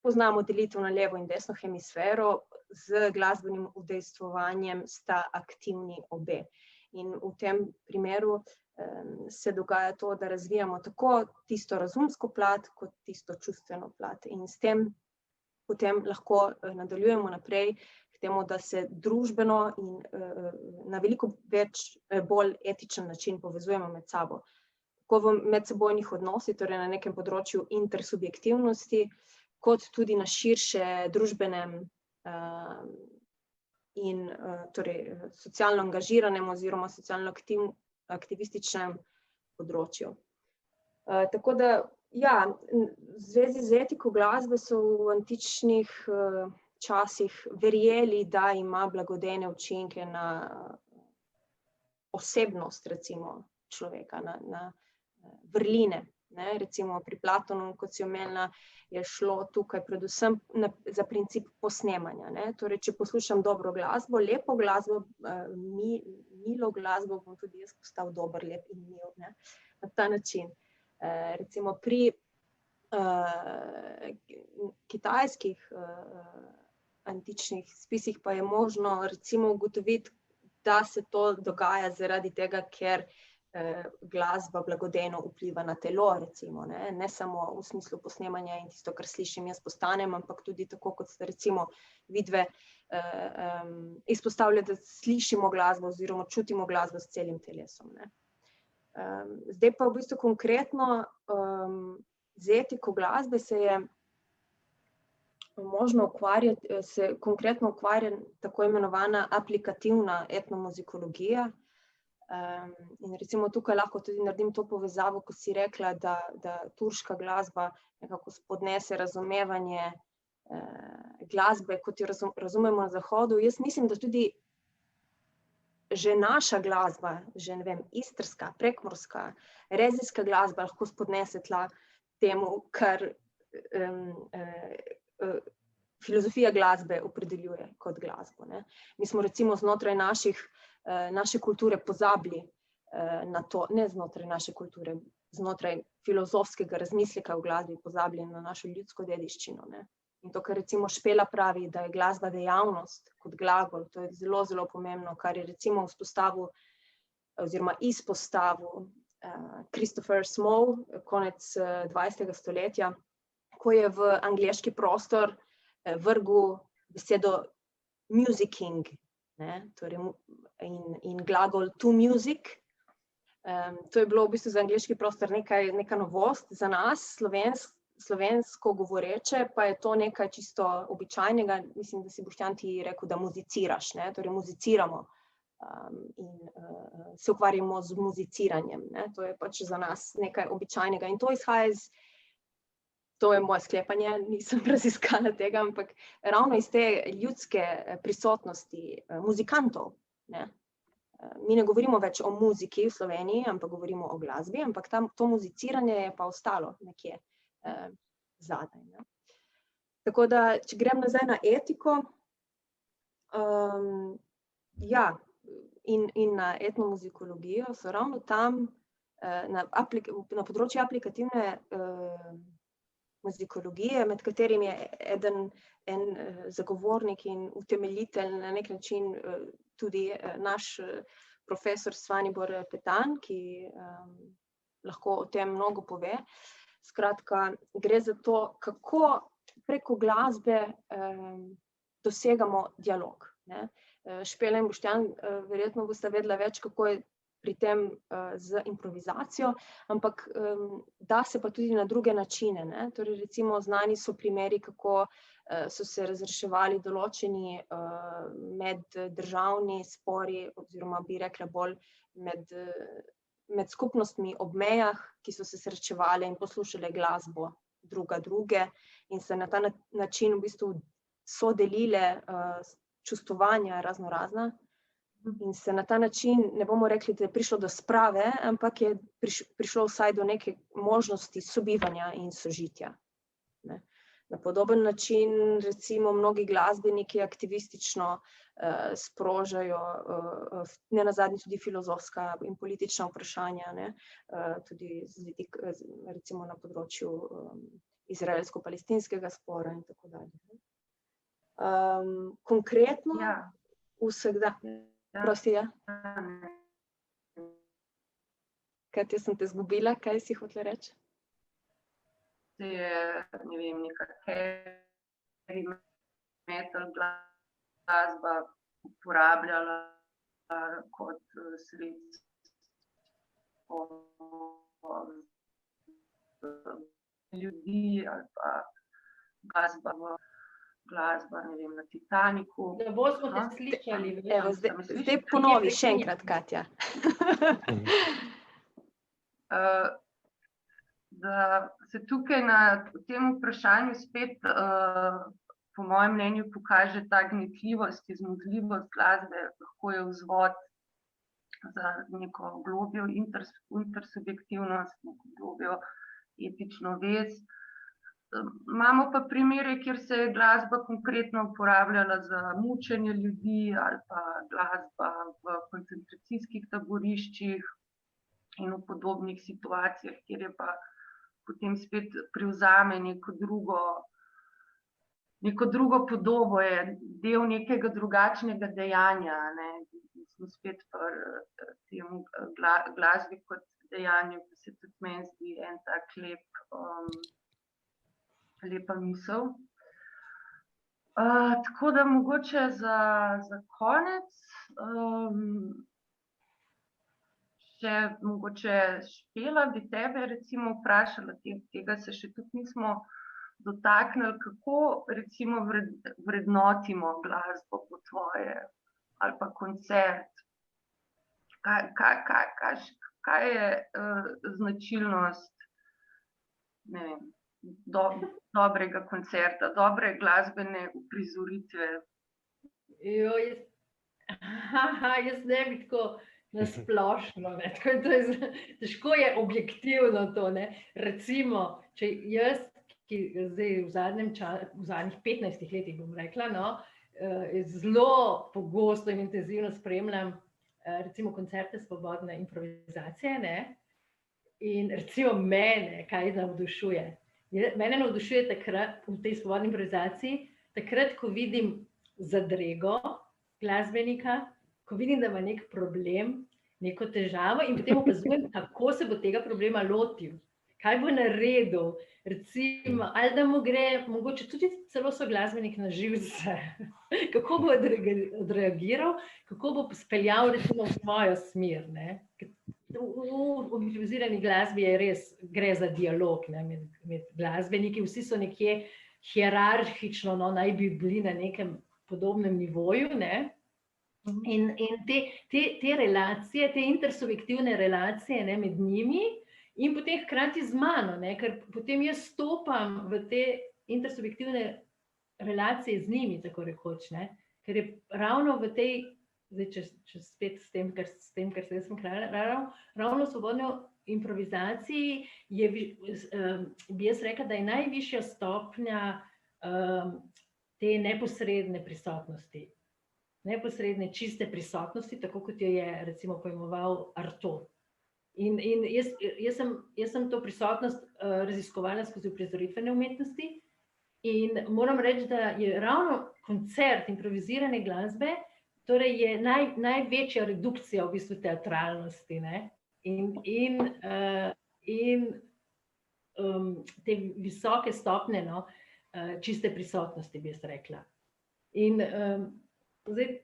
poznamo delitev na levo in desno hemisfero, z glasbenim udejstvovanjem sta aktivni obe. In v tem primeru se dogaja to, da razvijamo tako tisto razumsko plat, kot tisto čustveno plat. In s tem potem lahko nadaljujemo naprej k temu, da se družbeno in na veliko bolj etičen način povezujemo med sabo. Tako v medsebojnih odnosih, torej na nekem področju intersubjektivnosti, kot tudi na širše družbenem in torej socialno angažiranem oziroma socialno aktivističnem področju. Tako da, ja, v zvezi z etiko glasbe so v antičnih časih verjeli, da ima blagodejne učinke na osebnost, recimo, človeka, na vrline, ne. Recimo pri Platonu, kot si omenila, je šlo tukaj predvsem za princip posnemanja, ne. Torej, če poslušam dobro glasbo, lepo glasbo, milo glasbo, bom tudi jaz postal dober, lep in mil, ne. Na ta način. Recimo pri kitajskih antičnih spisih pa je možno recimo ugotoviti da se to dogaja zaradi tega, ker glasba blagodejno vpliva na telo, recimo, ne samo v smislu posnemanja in tisto, kar slišim, jaz postanem, ampak tudi tako, kot ste recimo vidve izpostavljali, da slišimo glasbo oziroma čutimo glasbo s celim telesom. Ne. Zdaj pa v bistvu konkretno z etiko glasbe se je možno ukvarjati, se konkretno ukvarja tako imenovana aplikativna etnomuzikologija. In recimo tukaj lahko tudi naredim to povezavo, ko si rekla, da turška glasba nekako spodnese razumevanje glasbe, kot jo razumemo na Zahodu. Jaz mislim, da tudi že naša glasba, že ne vem, istrska, prekmurska, rezijska glasba lahko spodnese tla temu, kar filozofija glasbe opredeljuje kot glasbo. Ne. Mi smo recimo znotraj naše kulture pozabili na to, ne znotraj naše kulture, znotraj filozofskega razmisleka v glasbi pozabili na našo ljudsko dediščino. Ne. In to, kar recimo Špela pravi, da je glasba dejavnost kot glagol, to je zelo, zelo pomembno, kar je recimo vzpostavil oziroma izpostavil Christopher Small konec 20. stoletja, ko je v angleški prostor vrgel besedo musicking, ne, torej in glagol to music. To je bilo v bistvu za angleški prostor neka novost, za nas, slovensko govoreče, pa je to nekaj čisto običajnega. Mislim, da si Boštjan ti rekel, da muziciraš, ne, torej muziciramo in se ukvarjamo z muziciranjem, ne, to je pač za nas nekaj običajnega in to izhaja to je moje sklepanje, nisem raziskala tega, ampak ravno iz te ljudske prisotnosti muzikantov, ne. Mi ne govorimo več o muziki v Sloveniji, ampak govorimo o glasbi, ampak to muziciranje je pa ostalo nekje zadaj. Ne. Tako da, če grem nazaj na etiko, ja, in na etnomuzikologijo, so ravno tam na področju aplikativne muzikologije, med katerimi je en zagovornik in utemeljitelj na nek način tudi naš profesor Svanibor Petan, ki lahko o tem mnogo pove. Skratka, gre za to, kako preko glasbe dosegamo dialog. Ne. Špela in Boštjan verjetno boste vedela več, kako je pri tem z improvizacijo, ampak da se pa tudi na druge načine. Ne. Torej, recimo, znani so primeri, kako so se razreševali določeni meddržavni spori, oziroma bi rekla bolj med skupnostmi ob mejah, ki so se srečevale in poslušale glasbo druge in se na ta način v bistvu so delile čustvovanja raznorazna. In se na ta način, ne bomo rekli, da je prišlo do sprave, ampak je prišlo vsaj do neke možnosti sobivanja in sožitja. Ne. Na podoben način, recimo, mnogi glasbeniki aktivistično sprožajo, nenazadnje tudi filozofska in politična vprašanja, ne, tudi recimo na področju izraelsko-palestinskega spora in tako dalje. Konkretno vsakdan. Prosti, ja. Katja, sem te zgubila, kaj si hotela reči? Se je, ne vem, neka heavy metal glasba uporabljala kot sredstvo ljudi ali pa glasba, ne vem, na Titaniku. Ne bomo te slišali. Evo, zdaj ponovi še enkrat, Katja. Da se tukaj na tem vprašanju spet, po mojem mnenju, pokaže ta gnetljivost, izmuzljivost glasbe, lahko je vzvod za neko globjo intersubjektivnost, neko globjo etično vez. Imamo pa primere, kjer se je glasba konkretno uporabljala za mučenje ljudi ali pa glasba v koncentracijskih taboriščih in v podobnih situacijah, kjer je pa potem spet privzame neko drugo neko drugo podobo, je del nekega drugačnega dejanja. Ne? Smo spet pri temu glasbi kot dejanju, ki se tudi meni zdi en tak lepa misel. Tako da mogoče za konec še mogoče Špela bi tebe recimo vprašala, tega se še tudi nismo dotaknili, kako recimo vrednotimo glasbo po tvoje ali pa koncert. Kaj je značilnost, ne vem, dobrega koncerta, dobre glasbene uprizoritve? Jaz ne bi tako nasplošno, ne. Težko je objektivno to, ne. Recimo, če jaz, ki zdaj v zadnjih 15 letih, bom rekla, no, zelo pogosto in intenzivno spremljam recimo koncerte svobodne improvizacije, ne. In recimo mene, kaj navdušuje. Mene navdušuje takrat v tej svobodni improvizaciji, takrat, ko vidim zadrego glasbenika, ko vidim, da ima nek problem, neko težavo in potem opazujem, kako se bo tega problema lotil, kaj bo naredil, recimo, ali da mu gre, mogoče tudi celo soglasbenik na živce, kako bo odreagiral, kako bo speljal recimo v svojo smer, ne. V improvizirani glasbi je res, gre za dialog, ne, med glasbeniki, vsi so nekje hierarhično, no, naj bi bili na nekem podobnem nivoju, ne. In te relacije, te intersubjektivne relacije, ne, med njimi in potem hkrati z mano, ne, ker potem jaz stopam v te intersubjektivne relacije z njimi, tako rekoč, ne, ker je ravno v tej, zdaj, če spet s tem, kar se jaz sem ravno v svobodni improvizaciji bi jaz rekla, da je najvišja stopnja te neposredne prisotnosti. Neposredne, čiste prisotnosti, tako kot jo je recimo pojmoval Artaud. In jaz sem to prisotnost raziskovala skozi uprizoritvene umetnosti in moram reči, da je ravno koncert improvizirane glasbe, torej je največja redukcija v bistvu teatralnosti, ne, in te visoke stopnje, no, čiste prisotnosti, bi jaz rekla. In zdaj,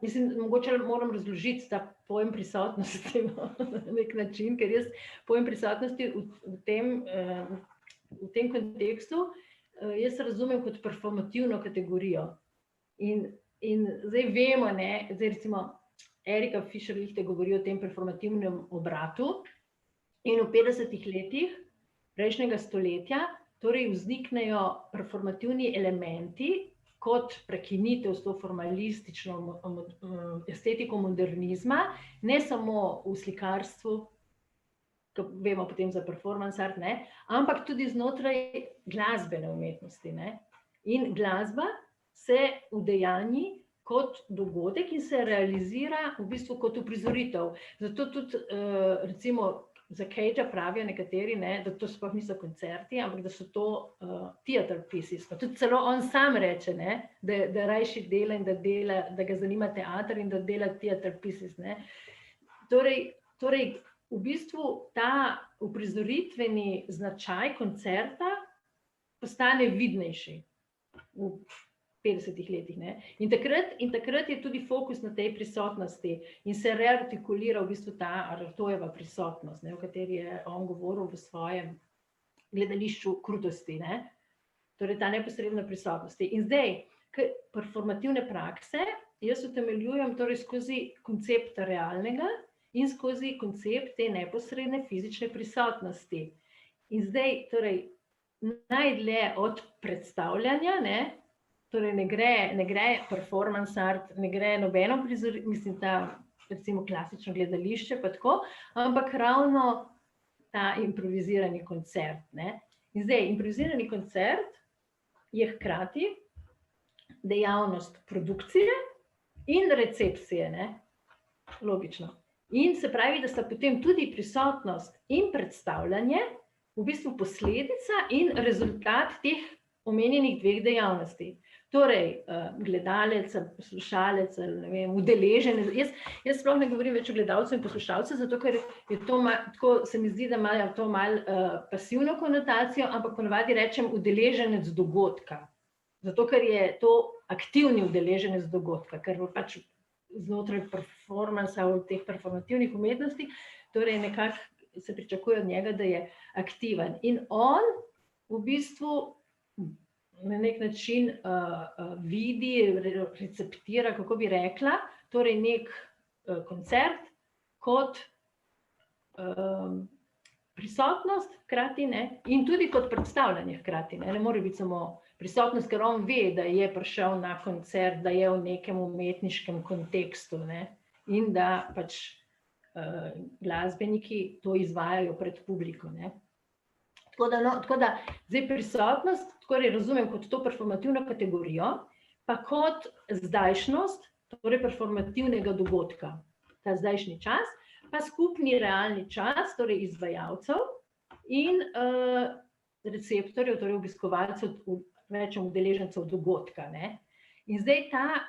mislim, mogoče moram razložiti ta pojem prisotnosti na nek način, ker jaz pojem prisotnosti v tem kontekstu jaz razumem kot performativno kategorijo. In zdaj vemo, ne, zdaj recimo Erika Fischer-Lichte govori o tem performativnem obratu in v 50 letih prejšnjega stoletja torej vzniknejo performativni elementi kot prekinitev s to formalistično estetiko modernizma, ne samo v slikarstvu, ko vemo potem za performance art, ne, ampak tudi znotraj glasbene umetnosti, ne. In glasba se udejanji kot dogodek in se realizira v bistvu kot uprizoritev. Zato tudi recimo za Cagea pravijo nekateri, ne, da to sploh niso koncerti, ampak da so to theater pieces. Pa tudi celo on sam reče, ne, da rajši dela in da ga zanima teater in da dela theater pieces, ne. Torej, v bistvu ta uprizoritveni značaj koncerta postane vidnejši v 50 letih, ne. In takrat je tudi fokus na tej prisotnosti in se reartikulira v bistvu ta Artaudova prisotnost, ne, o kateri je on govoril v svojem gledališču krutosti, ne. Torej, ta neposredna prisotnosti. In zdaj, performativne prakse jaz utemeljujem torej skozi koncept realnega in skozi koncept te neposredne fizične prisotnosti. In zdaj, torej, najdlje od predstavljanja, ne, torej ne gre performance art, ne gre nobeno prizorišče, mislim, ta recimo klasično gledališče pa tako, ampak ravno ta improvizirani koncert, ne. In zdaj, improvizirani koncert je hkrati dejavnost produkcije in recepcije, ne, logično. In se pravi, da sta potem tudi prisotnost in predstavljanje v bistvu posledica in rezultat teh omenjenih dveh dejavnosti. Torej, gledalec, poslušalec, ne vem, udeleženec. Jaz sploh ne govorim več o gledalcu in poslušalcu, zato ker je to tako, se mi zdi, da ima to malo pasivno konotacijo, ampak ponavadi rečem udeleženec dogodka. Zato ker je to aktivni udeleženec dogodka, ker pač znotraj performansa v teh performativnih umetnosti, torej nekako se pričakuje od njega, da je aktiven. In on v bistvu na nek način vidi, receptira, kako bi rekla, torej nek koncert kot prisotnost hkrati, ne, in tudi kot predstavljanje hkrati, ne more biti samo prisotnost, ker on ve, da je prišel na koncert, da je v nekem umetniškem kontekstu, ne, in da pač glasbeniki to izvajajo pred publiko, ne. Tako da zdaj prisotnost, torej razumem kot to performativno kategorijo, pa kot zdajšnjost, torej performativnega dogodka, ta zdajšnji čas, pa skupni realni čas, torej izvajalcev in receptorjev, torej obiskovalcev, rečem udeležencev dogodka, ne. In zdaj ta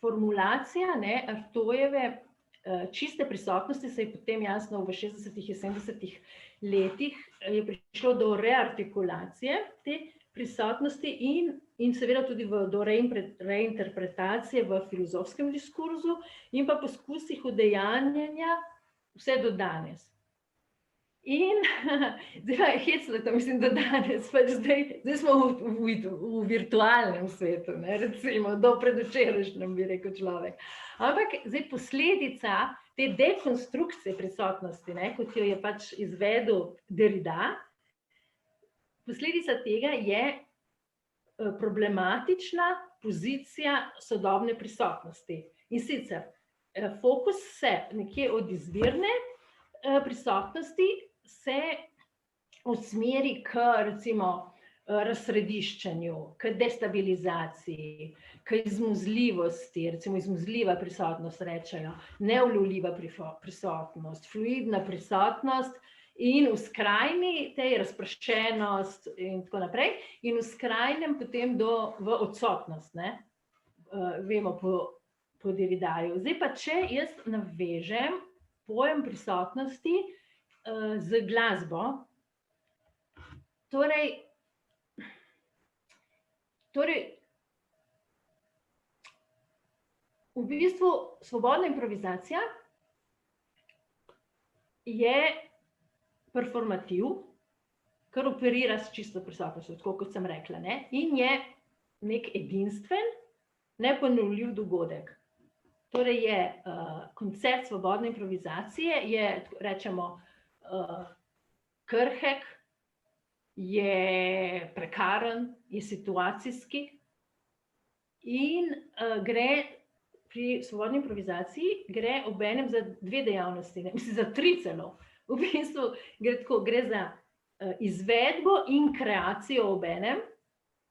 formulacija, ne, Artojeve čiste prisotnosti se je potem jasno v 60. in 70. letih je prišlo do reartikulacije te prisotnosti in seveda tudi do reinterpretacije v filozofskem diskurzu in pa poskusih udejanjanja vse do danes. In zdaj je hecno, to mislim, do danes, pač zdaj smo v virtualnem svetu, ne, recimo, do predvčerajšnjem, bi rekel človek. Ampak zdaj posledica te dekonstrukcije prisotnosti, ne, kot jo je pač izvedel Derrida, posledica tega je problematična pozicija sodobne prisotnosti. In sicer fokus se nekje od izvirne prisotnosti se usmeri k, recimo, razsrediščenju, k destabilizaciji, k izmuzljivosti, recimo izmuzljiva prisotnost rečejo, neulovljiva prisotnost, fluidna prisotnost in v skrajni tej razproščenost in tako naprej, in v skrajnem potem v odsotnost, ne, vemo po Derridaju. Zdaj pa, če jaz navežem pojem prisotnosti z glasbo, torej v bistvu svobodna improvizacija je performativ, kar operira s čisto prisotnostjo, tako kot sem rekla, ne, in je nek edinstven, neponovljiv dogodek. Torej je koncept svobodne improvizacije, je, rečemo, krhek, je prekaren, je situacijski in gre pri svobodni improvizaciji, gre obenem za dve dejavnosti, ne, mislim za tri celo. V bistvu gre za izvedbo in kreacijo obenem,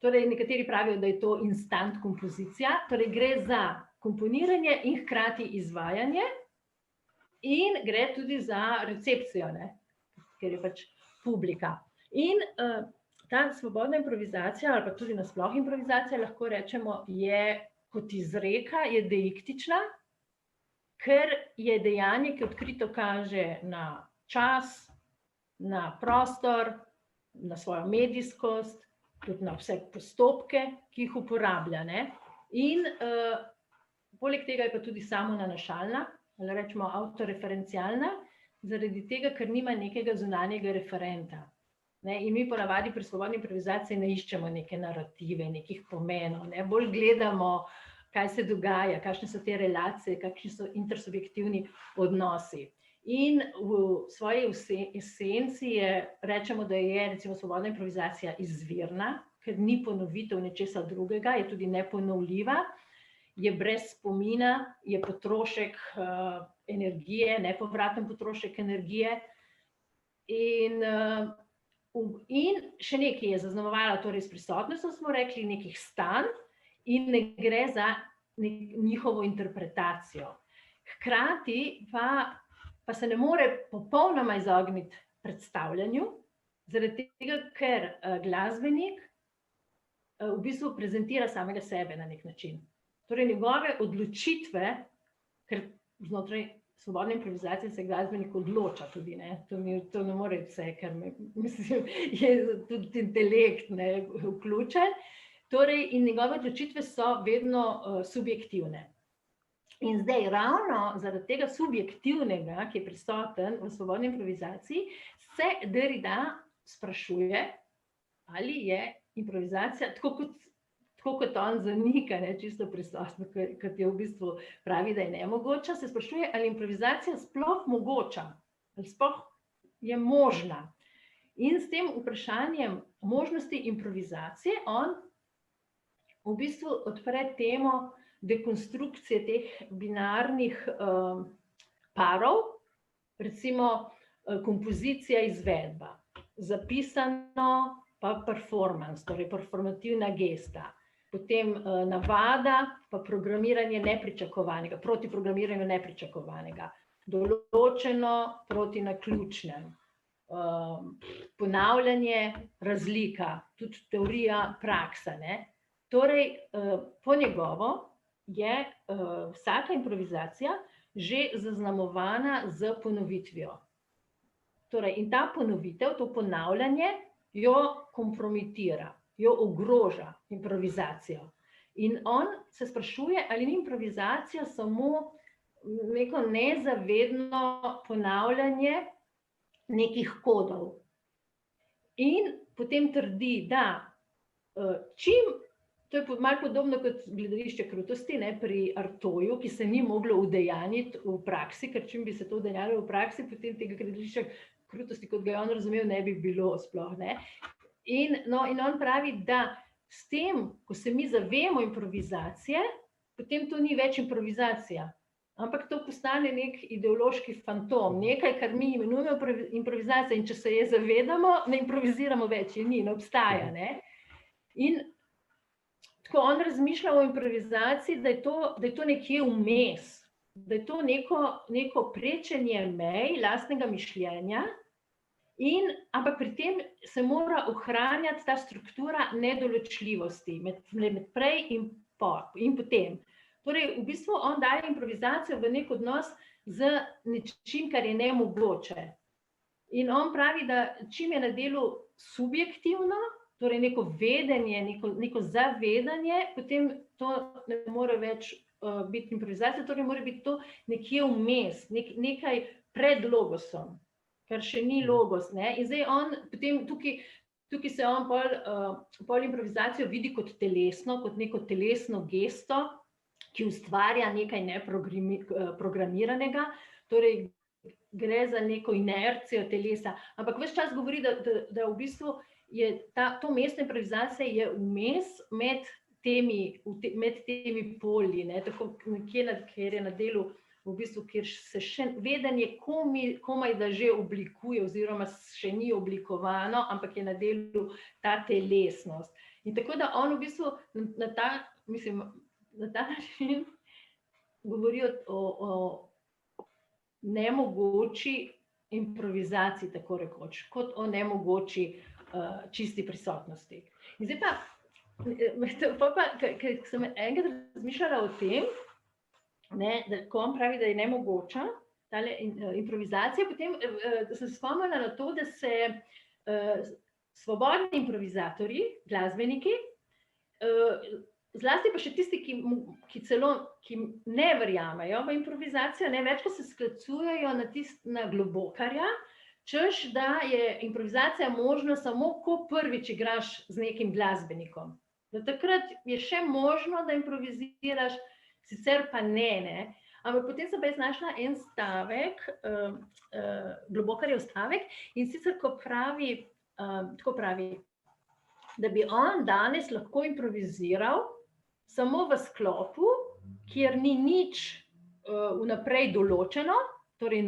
torej nekateri pravijo, da je to instant kompozicija, torej gre za komponiranje in hkrati izvajanje in gre tudi za recepcijo, ne, ker je pač publika. In ta svobodna improvizacija ali pa tudi nasploh improvizacija, lahko rečemo, je kot izreka, je deiktična, ker je dejanje, ki odkrito kaže na čas, na prostor, na svojo medijskost, tudi na vse postopke, ki jih uporablja, ne. In poleg tega je pa tudi samonanašalna, ali rečemo avtoreferencialna, zaradi tega, ker nima nekega zunanjega referenta. In mi ponavadi pri svobodni improvizaciji ne iščemo neke narative, nekih pomenov, ne, bolj gledamo, kaj se dogaja, kakšne so te relacije, kakšni so intersubjektivni odnosi. In v svoji esenci rečemo, da je recimo svobodna improvizacija izvirna, ker ni ponovitev nečesa drugega, je tudi neponovljiva, je brez spomina, je potrošek energije, nepovraten potrošek energije. In še nekaj je zaznamovala, torej s prisotnostjo smo rekli, nekih stanj in ne gre za njihovo interpretacijo. Hkrati pa se ne more popolnoma izogniti predstavljanju, Zaradi tega, ker glasbenik v bistvu prezentira samega sebe na nek način. Torej njegove odločitve, ker znotraj svobodne improvizacije se glasbenik odloča tudi, ne? To ne more vse, ker mislim, je tudi intelekt vključen. Torej, in njegove odločitve so vedno subjektivne. In zdaj ravno zaradi tega subjektivnega, ki je prisoten v svobodni improvizaciji, se Derrida sprašuje, ali je improvizacija, tako kot on zanika, čisto prisostno, kot je v bistvu pravi, da je nemogoča, se sprašuje, ali je improvizacija sploh mogoča, ali sploh je možna. In s tem vprašanjem možnosti improvizacije on v bistvu odpre temo dekonstrukcije teh binarnih parov, recimo kompozicija, izvedba, zapisano pa performance, torej performativna gesta, potem navada pa programiranje nepričakovanega, proti programiranju nepričakovanega, določeno proti naključnem, ponavljanje, razlika, tudi teorija, praksa, ne. Torej, po njegovo je vsaka improvizacija že zaznamovana z ponovitvijo. Torej, in ta ponovitev, to ponavljanje, jo kompromitira, jo ogroža improvizacijo. In on se sprašuje, ali ni improvizacija samo neko nezavedno ponavljanje nekih kodov. In potem trdi, da to je malo podobno kot gledališče krutosti, pri Artoju, ki se ni moglo udejanjiti v praksi, ker čim bi se to udejanjilo v praksi, potem tega gledališča krutosti, kot ga je on razumel, ne bi bilo sploh. In on pravi, da s tem, ko se mi zavemo improvizacije, potem to ni več improvizacija, ampak to postane nek ideološki fantom, nekaj, kar mi imenujemo improvizacija, in če se je zavedamo, ne improviziramo več, je ni, ne obstaja. In tako on razmišlja o improvizaciji, da je to nekje vmes, da je to neko prečenje mej lastnega mišljenja, ampak pri tem se mora ohranjati ta struktura nedoločljivosti med prej in potem. Torej, v bistvu on daje improvizacijo v nek odnos z nečim, kar je nemogoče. In on pravi, da čim je na delu subjektivno, torej neko vedenje, neko zavedanje, potem to ne more več biti improvizacija, torej mora biti to nekje vmes, nekaj pred logosom, kar še ni logos. In zdaj on, potem tukaj se on pol improvizacijo vidi kot telesno, kot neko telesno gesto, ki ustvarja nekaj neprogramiranega, torej gre za neko inercijo telesa, ampak ves čas govori, da v bistvu je to mesto improvizacije je vmes med temi polji, tako nekje, kjer je na delu, v bistvu, kjer se še vedenje komaj da že oblikuje, oziroma še ni oblikovano, ampak je na delu ta telesnost. In tako da on v bistvu na ta način govori o nemogoči improvizaciji, tako rekoč, kot o nemogoči čisti prisotnosti. In zdaj pa, ker sem enkrat razmišljala o tem, ko on pravi, da je nemogoča tale improvizacija, potem sem se spomnila na to, da se svobodni improvizatorji, glasbeniki, zlasti pa še tisti, ki ne verjamejo v improvizacijo, večkrat se sklicujejo na Globokarja, češ, da je improvizacija možna samo, ko prvič igraš z nekim glasbenikom. Da takrat je še možno, da improviziraš, sicer pa ne. Ampak potem sem pa jaz našla en stavek, Globokarjev stavek, in sicer, ko pravi, tako pravi, da bi on danes lahko improviziral samo v sklopu, kjer ni nič vnaprej določeno, torej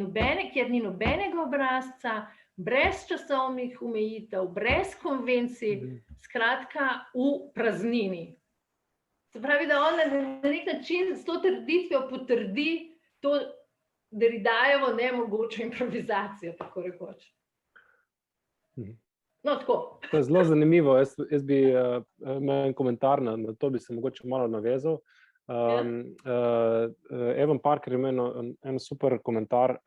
kjer ni nobenega obrazca, brez časovnih omejitev, brez konvencij, skratka v praznini. Se pravi, da on na nek način s to trditvijo potrdi to Derridajevo nemogočo improvizacijo, tako rekoč. No, tako. To je zelo zanimivo. Jaz bi imel en komentar na to, bi se mogoče malo navezal. Evan Parker je imel en super komentar,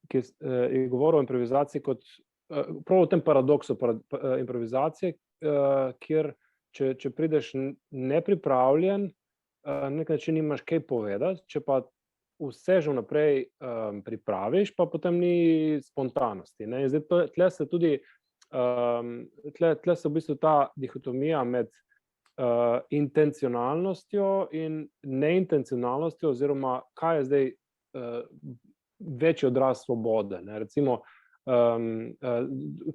ki je govoril o improvizaciji kot prav o tem paradoksu improvizacije, kjer če prideš nepripravljen, na nek način nimaš kaj povedati, če pa vse že vnaprej pripraviš, pa potem ni spontanosti. In zdaj tle se tudi tle se v bistvu ta dihotomija med intencionalnostjo in neintencionalnostjo, oziroma kaj je zdaj večji odraz svobode. Recimo,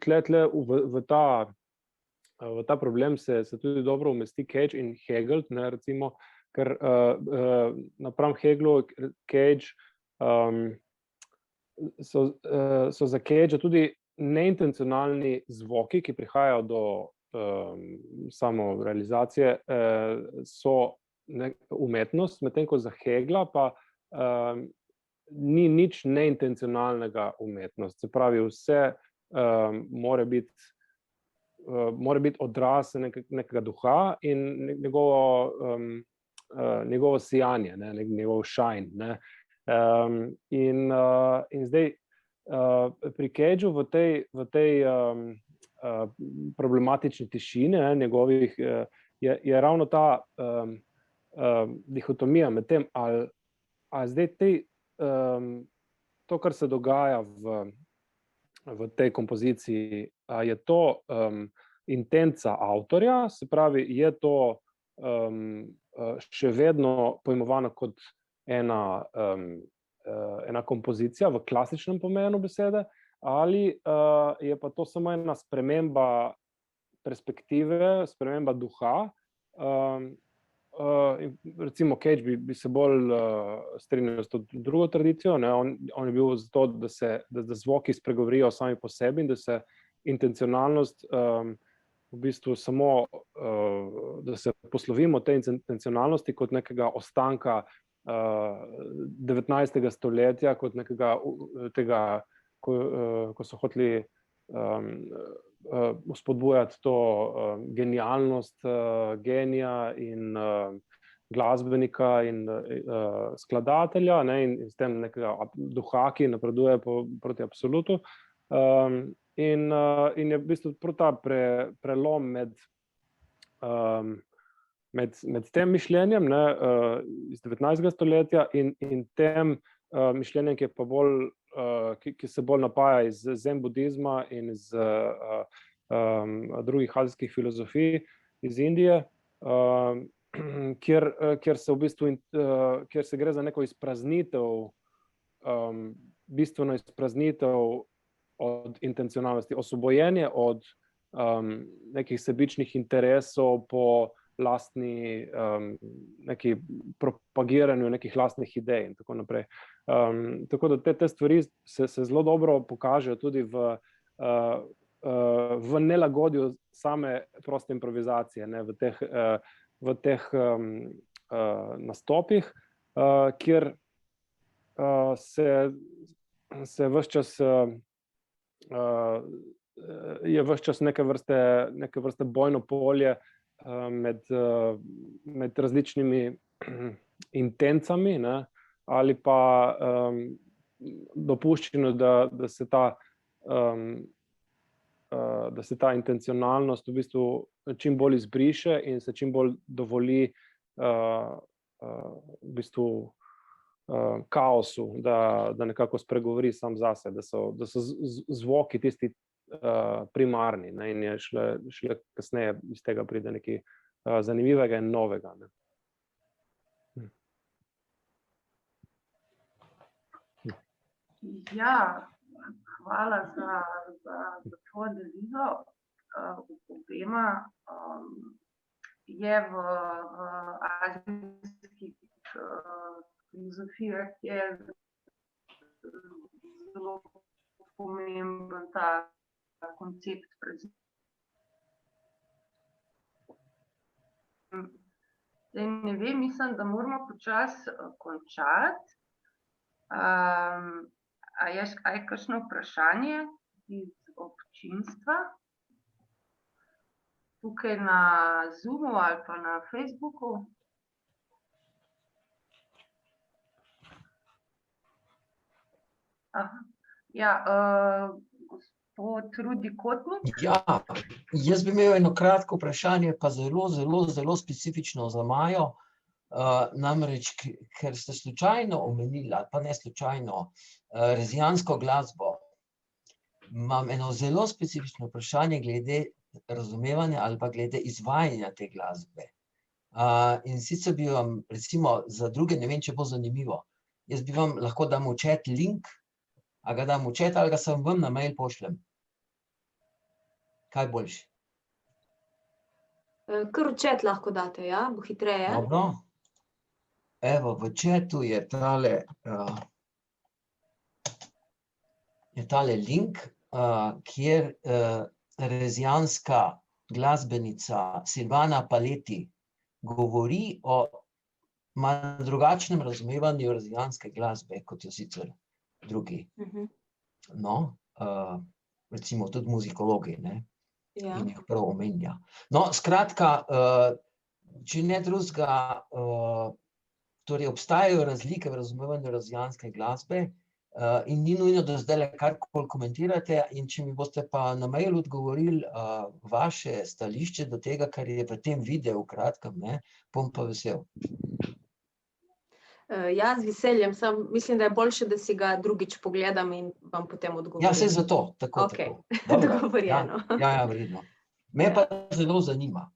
tle v ta problem se tudi dobro umesti Cage in Hegel, recimo, ker napram Hegelu, Cage so za Cagea tudi neintencionalni zvoki, ki prihajajo do samorealizacije, so umetnost, medtem ko za Hegla pa ni nič neintencionalnega umetnost. Se pravi, vse mora biti odraz nekega duha in njegovo sijanje, njegov shine. In zdaj pri Cageu v tej problematični tišini njegovih je ravno ta dihotomija med tem, ali zdaj to, kar se dogaja v tej kompoziciji, je to intenca avtorja, se pravi, je to še vedno pojmovano kot ena kompozicija v klasičnem pomenu besede, ali je pa to samo ena sprememba perspektive, sprememba duha. Recimo Cage bi se bolj strinjal s to drugo tradicijo, on je bil za to, da zvoki spregovorijo sami po sebi in da se intencionalnost v bistvu samo, da se poslovimo te intencionalnosti kot nekega ostanka 19. stoletja, kot nekega tega, ko so hoteli vzpodbujati to genialnost genija in glasbenika in skladatelja, in s tem nekega duha, ki napreduje proti absolutu. In je v bistvu prav ta prelom med tem mišljenjem iz 19. stoletja in tem mišljenjem, ki je pa bolj, ki se bolj napaja iz zen budizma in iz drugih azijskih filozofij iz Indije, kjer se v bistvu, kjer se gre za neko izpraznitev, bistveno izpraznitev od intencionalnosti, osvobojenje od nekih sebičnih interesov po lastni neki propagiranju nekih lastnih idej in tako naprej. Tako da te stvari se zelo dobro pokažejo tudi v nelagodju same proste improvizacije, v teh nastopih, kjer se ves čas je ves čas neke vrste bojno polje med različnimi intencami, ali pa dopuščeno, da se ta intencionalnost v bistvu čim bolj izbriše in se čim bolj dovoli v bistvu kaosu, da nekako spregovori sam zase, da so zvoki tisti primarni, in je šele kasneje iz tega pride nekaj zanimivega in novega. Ja, hvala za to analizo. Obema je v azijskih filozofijah je zelo pomemben ta koncept Zdaj ne vem, mislim, da moramo počasi končati. A je kakšno vprašanje iz občinstva? tukaj na Zoomu ali pa na Facebooku. Ja, gospod Rudi Kotnik. Ja, jaz bi imel eno kratko vprašanje, pa zelo specifično za Majo. Namreč, ker ste slučajno omenili, ali pa ne slučajno, rezijansko glasbo, imam eno zelo specifično vprašanje glede razumevanja ali pa glede izvajanja te glasbe. In sicer bi vam, recimo, za druge, ne vem, če bo zanimivo, jaz bi vam lahko dam v chat link, a ga dam v chat ali ga sem vam na mail pošljem? Kaj boljši? Kar v chat lahko date, ja, bo hitreje. Dobro. Evo, v chatu je tale link, kjer rezijanska glasbenica Silvana Paleti govori o malo drugačnem razumevanju rezijanske glasbe, kot jo sicer drugi. No, recimo tudi muzikologi, ne? In jih prav omenja. No, skratka, če ne drugega, torej obstajajo razlike v razumevanju rezijanske glasbe in ni nujno, da zdaj karkoli komentirate, in če mi boste pa na mail odgovorili vaše stališče do tega, kar je v tem videu kratkem, ne, bom pa vesel. Ja, z veseljem, mislim, da je boljše, da si ga drugič pogledam in vam potem odgovorim. Ja, saj zato, tako. Dogovorjeno. Ja, vredno. Me pa zelo zanima.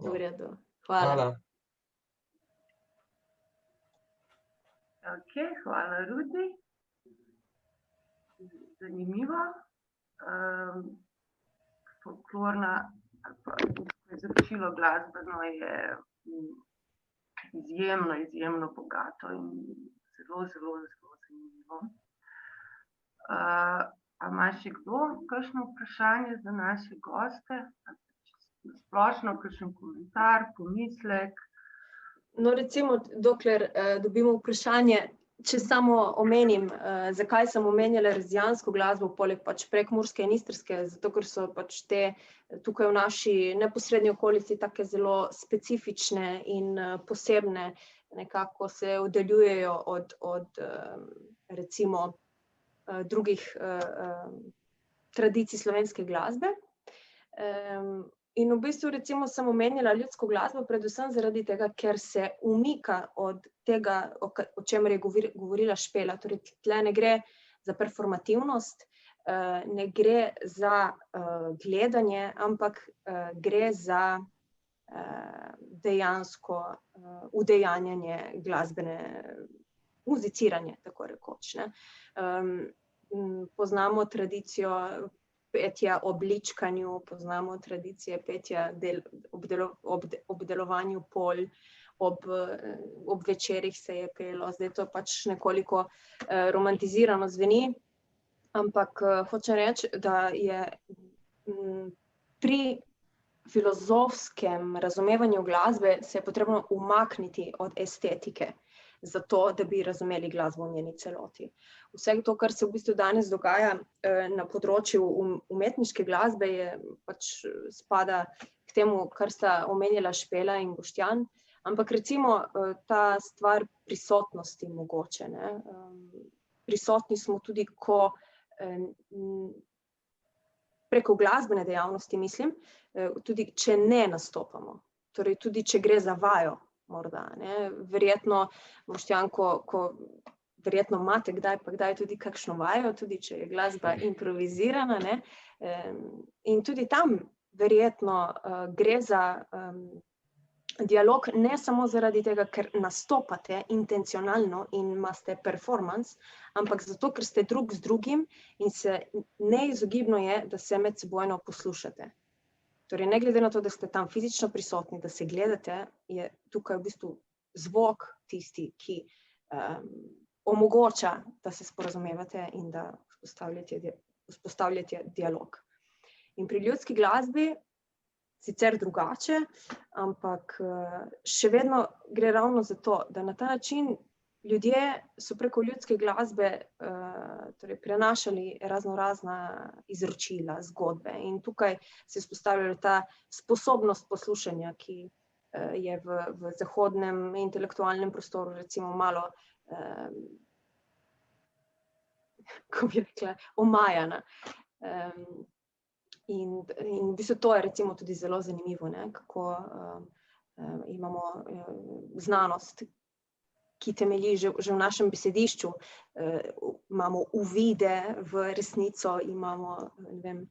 V redu, hvala. Ok, hvala, Rudi. Zanimivo. Folklorna, izročilo glasbeno je izjemno bogato in zelo zanimivo. A ima še kdo kakšno vprašanje za naše goste? Splošno, kakšen komentar, pomislek? No, recimo, dokler dobimo vprašanje, če samo omenim, zakaj sem omenjala rezijansko glasbo, poleg pač prekmurske in istrske, zato ker so pač te tukaj v naši neposrednji okolici take zelo specifične in posebne, nekako se oddaljujejo od recimo drugih tradicij slovenske glasbe. In v bistvu recimo sem omenila ljudsko glasbo predvsem zaradi tega, ker se umika od tega, o čemer je govorila Špela. Torej, tle ne gre za performativnost, ne gre za gledanje, ampak gre za dejansko udejanjanje glasbene, muziciranje, tako rekoč, ne. Poznamo tradicijo petja ob ličkanju, poznamo tradicije petja ob delovanju polj, ob večerih se je pelo, zdaj to pač nekoliko romantizirano zveni, ampak hočem reči, da je pri filozofskem razumevanju glasbe se je potrebno umakniti od estetike, zato, da bi razumeli glasbo v njeni celoti. Vse to, kar se v bistvu danes dogaja na področju umetniške glasbe, je pač spada k temu, kar sta omenjala Špela in Boštjan, ampak recimo ta stvar prisotnosti mogoče, ne. Prisotni smo tudi, ko preko glasbene dejavnosti, mislim, tudi če ne nastopamo, torej tudi če gre za vajo, morda, ne, verjetno, Boštjan, ko verjetno imate kdaj tudi kakšno vajo, tudi če je glasba improvizirana, ne, in tudi tam verjetno gre za dialog, ne samo zaradi tega, ker nastopate intencionalno in imate performance, ampak zato, ker ste drug z drugim in se neizogibno je, da se medsebojno poslušate. Torej, ne glede na to, da ste tam fizično prisotni, da se gledate, je tukaj v bistvu zvok tisti, ki omogoča, da se sporazumevate in da vzpostavljate dialog. In pri ljudski glasbi sicer drugače, ampak še vedno gre ravno za to, da na ta način ljudje so preko ljudske glasbe torej prenašali raznorazna izročila, zgodbe in tukaj se je vzpostavljala ta sposobnost poslušanja, ki je v zahodnem intelektualnem prostoru recimo malo, kako bi rekla, omajana. In v bistvu to je recimo tudi zelo zanimivo, ne, kako imamo znanost, ki temelji že v našem besedišču, imamo uvide v resnico, imamo, ne vem,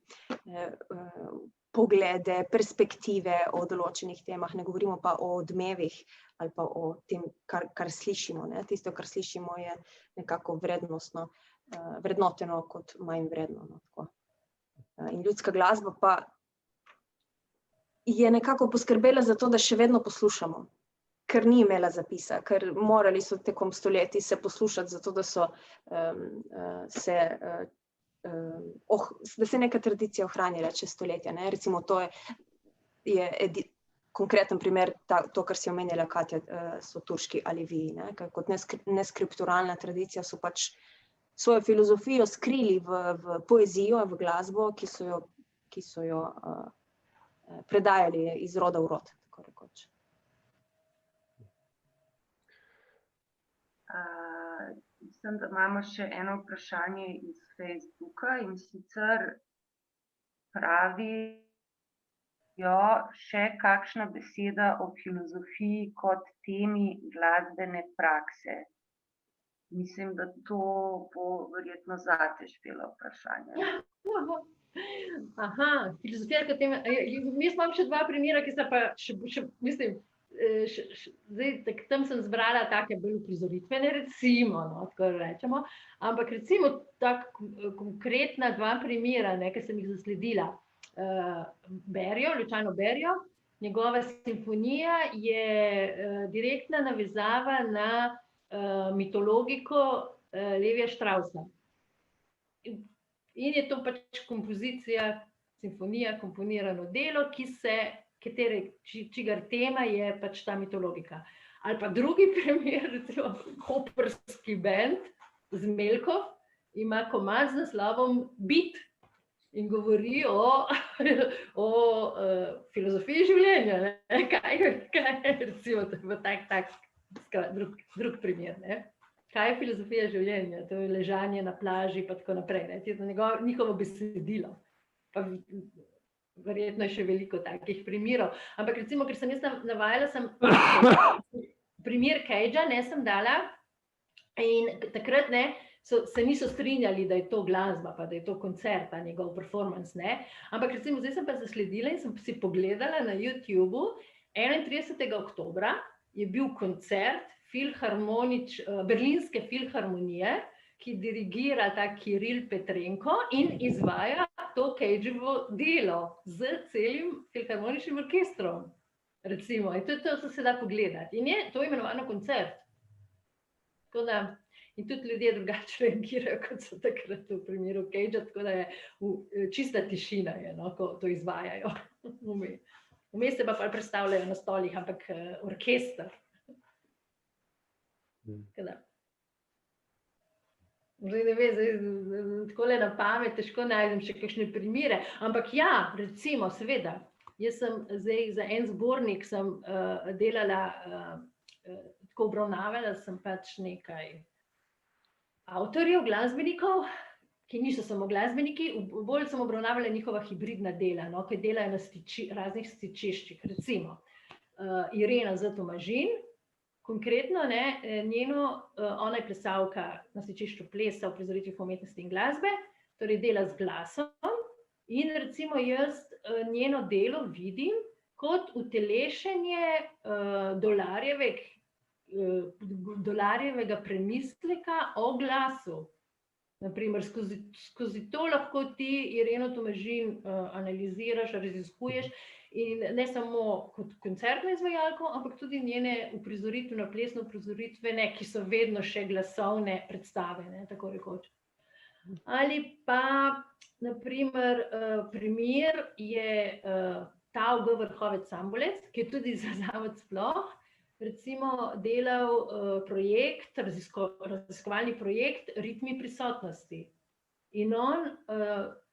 poglede, perspektive o določenih temah, ne govorimo pa o odmevih ali pa o tem, kar slišimo, ne. Tisto, kar slišimo, je nekako vrednoteno kot manj vredno, no, tako. In ljudska glasba pa je nekako poskrbela za to, da še vedno poslušamo, ker ni imela zapisa, ker morali so tekom stoletij se poslušati, zato da so da se neka tradicija ohranila čez stoletja, ne. Recimo to je konkreten primer, to, kar si omenjala, Katja, so turški aleviji, ne, kot neskripturalna tradicija so pač svojo filozofijo skrili v poezijo, v glasbo, ki so jo predajali iz roda v rod, tako rekoč. Mislim, da imamo še eno vprašanje iz Facebooka, in sicer pravijo še kakšna beseda o filozofiji kot temi glasbene prakse. Mislim, da to bo verjetno zate špela vprašanje. Aha, filozofija kot tema. Jaz imam še dva primera, ki sta pa še mislim, zdaj, tam sem zbrala take bolj uprizoritvene, recimo, no, tako rečemo, ampak recimo tako konkretna dva primera, ne, ki sem jih zasledila. Berio, Luciano Berio, njegova simfonija je direktna navezava na mitologiko Levija Straussa. In je to pač kompozicija, simfonija, komponirano delo, čigar tema je pač ta mitologika. Ali pa drugi primer, recimo koprski bend Zmeljkov ima komad z naslovom Bit in govori o filozofiji življenja, ne? Kaj recimo drug primer, ne? Kaj je filozofija življenja? To je ležanje na plaži pa tako naprej, ne? To je njihovo besedilo. Pa verjetno je še veliko takih primerov. Ampak recimo, ker sem jaz navajala, sem primer Cagea, ne, sem dala in takrat, ne, se niso strinjali, da je to glasba, pa da je to koncert, pa njegov performance, ne. Ampak recimo, zdaj sem pa zasledila in sem si pogledala na YouTubeu, 31. oktobra je bil koncert Berlinske filharmonije, ki dirigira ta Kiril Petrenko in izvaja to Cageovo delo z celim filharmoničnim orkestrom. Recimo, in to se da pogledati. In je to imenovano koncert. Tako da, in tudi ljudje drugače reagirajo, kot so takrat v primeru Cagea, tako da je čista tišina, no, ko to izvajajo. Vmes se pa predstavljajo na stolih, ampak orkester. Zdaj ne vem, takole na pamet, težko najdem še kakšne primere, ampak ja, recimo, seveda, jaz sem zdaj za en zbornik sem delala, tako obravnavala sem pač nekaj avtorjev, glasbenikov, ki niso samo glasbeniki, bolj sem obravnavala njihova hibridna dela, no, ki delajo na raznih stičiščih, recimo Irena Z. Tomažin, konkretno, ne, ona je plesalka na stičišču plesa v prizoritvi umetnosti in glasbe, torej dela z glasom in recimo jaz njeno delo vidim kot utelešenje Dolarjevega premisleka o glasu. Naprimer, skozi to lahko ti Ireno Tomažin analiziraš, raziskuješ in ne samo kot koncertno izvajalko, ampak tudi njene uprizoritvene, plesno uprizoritvene, ki so vedno še glasovne predstave, ne, tako rekoč. Ali pa, naprimer, primer je Tao G. Vrhovec Sambolec, ki je tudi za Zavod Sploh, recimo delal projekt, raziskovalni projekt Ritmi prisotnosti. In on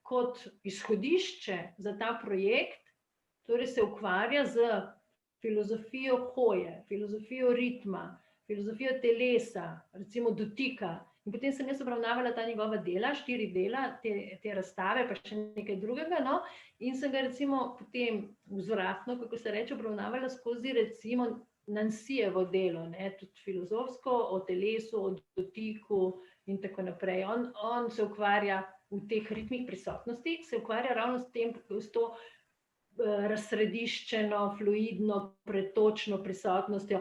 kot izhodišče za ta projekt torej se ukvarja z filozofijo hoje, filozofijo ritma, filozofijo telesa, recimo dotika. In potem sem jaz obravnavala ta njegova dela, 4 dela, te razstave, pa še nekaj drugega, no, in sem ga recimo potem vzvratno, kako se reče, obravnavala skozi recimo Nansijevo delo, ne, tudi filozofsko, o telesu, o dotiku in tako naprej. On se ukvarja v teh ritmih prisotnosti, se ukvarja ravno s tem, s to razsrediščeno, fluidno, pretočno prisotnostjo,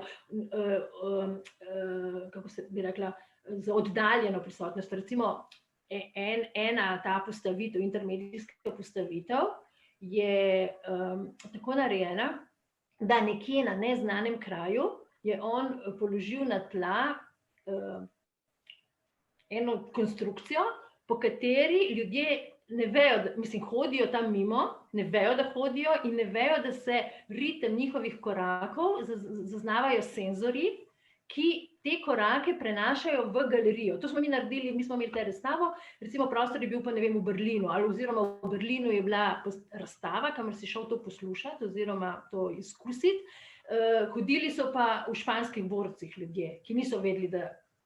kako se bi rekla, z oddaljeno prisotnostjo. Recimo ena ta postavitev, intermedijska postavitev, je tako narejena, da nekje na neznanem kraju je on položil na tla eno konstrukcijo, po kateri ljudje ne vejo, mislim, hodijo tam mimo, ne vejo, da hodijo in ne vejo, da se ritem njihovih korakov zaznavajo senzorji, ki te korake prenašajo v galerijo. To smo mi naredili, mi smo imeli te razstavo, recimo prostor je bil pa, ne vem, v Berlinu, ali oziroma v Berlinu je bila razstava, kamor si šel to poslušati oziroma to izkusiti. Hodili so pa v španskih dvorcih ljudje, ki niso vedeli,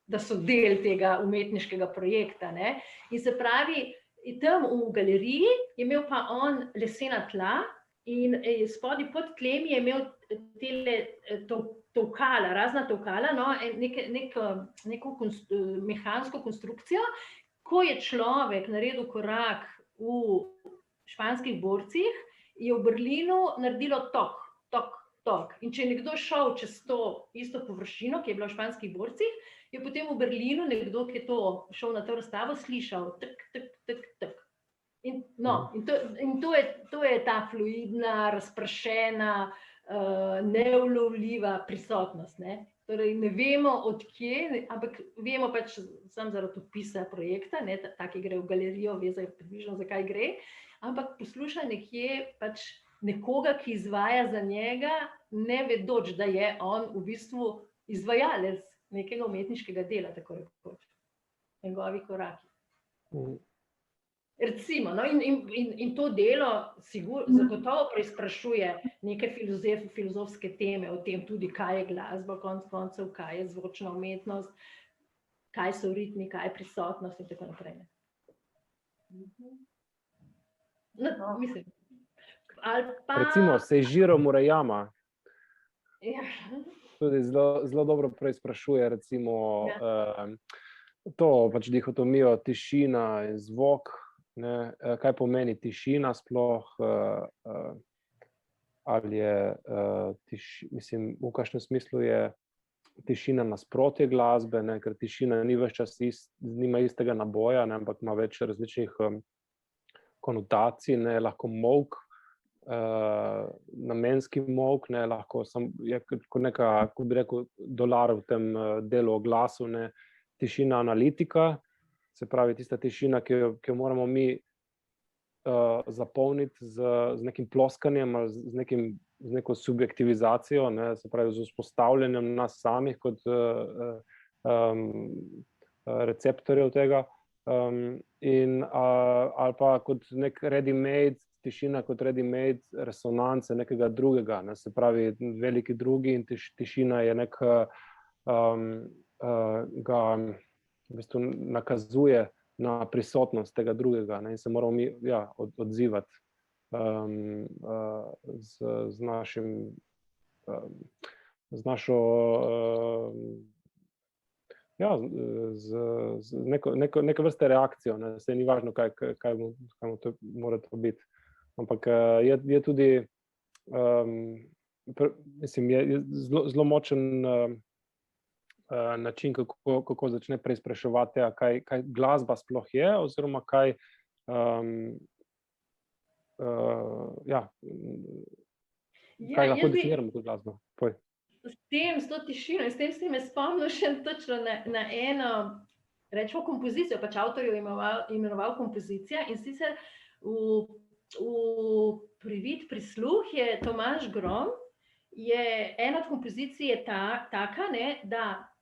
da so del tega umetniškega projekta, ne. In se pravi, tam v galeriji je imel pa on lesena tla in spodaj pod tlemi je imel tele tolkala, razna tolkala, no, neko mehansko konstrukcijo. Ko je človek naredil korak v španskih dvorcih, je v Berlinu naredilo tok, tok, tok. In če je nekdo šel čez to isto površino, ki je bila v španskih dvorcih, je potem v Berlinu nekdo, ki je to šel na to razstavo, slišal tek, tek, tek, tek. In to je ta fluidna, razprašena, neulovljiva prisotnost, ne. Torej ne vemo od kje, ampak vemo pač samo zaradi opisa projekta, ne, ta, ki gre v galerijo, ve približno, za kaj gre, ampak posluša nekje pač nekoga, ki izvaja za njega, ne vedoč, da je on v bistvu izvajalec nekega umetniškega dela, tako rekoč, njegovi koraki. Recimo, no, in to delo zagotovo preizprašuje neke filozofske teme o tem tudi, kaj je glasba, konec koncev, kaj je zvočna umetnost, kaj so ritmi, kaj je prisotnost in tako naprej. No, mislim. Ali pa... Recimo Seijiro Murayama. Ja. Tudi zelo dobro preizprašuje recimo to pač dihotomijo tišina in zvok, ne, kaj pomeni tišina sploh, ali je, mislim, v kakšnem smislu je tišina nasprotje glasbe, ne, ker tišina ni ves čas nima istega naboja, ne, ampak ima več različnih konotacij, ne, lahko molk, namenski molk, ne, lahko je kot neka, kako bi rekel, dolar v tem delu o glasu, ne, tišina analitika, se pravi tista tišina, ki jo moramo mi zapolniti z nekim ploskanjem ali z neko subjektivizacijo, ne, se pravi z vzpostavljanjem nas samih kot receptorjev tega, ali pa kot nek ready-made, tišina kot ready-made resonance nekega drugega, ne, se pravi veliki drugi in tišina je nek, ga v bistvu nakazuje na prisotnost tega drugega, ne, in se moramo mi odzivati z našim, z našo, z neke vrste reakcijo, ne, saj ni važno, kaj mora to biti. Ampak je tudi, mislim, je zelo močen način, kako začne preizpraševati, kaj glasba sploh je, oziroma kaj lahko definiramo kot glasbo. S to tišino, s tem me spomnil še točno na eno, rečemo kompozicijo, pač avtor jo imenoval kompozicija, in sicer v Privid prisluh je Tomaž Grom je ena od kompozicij je taka, ne, da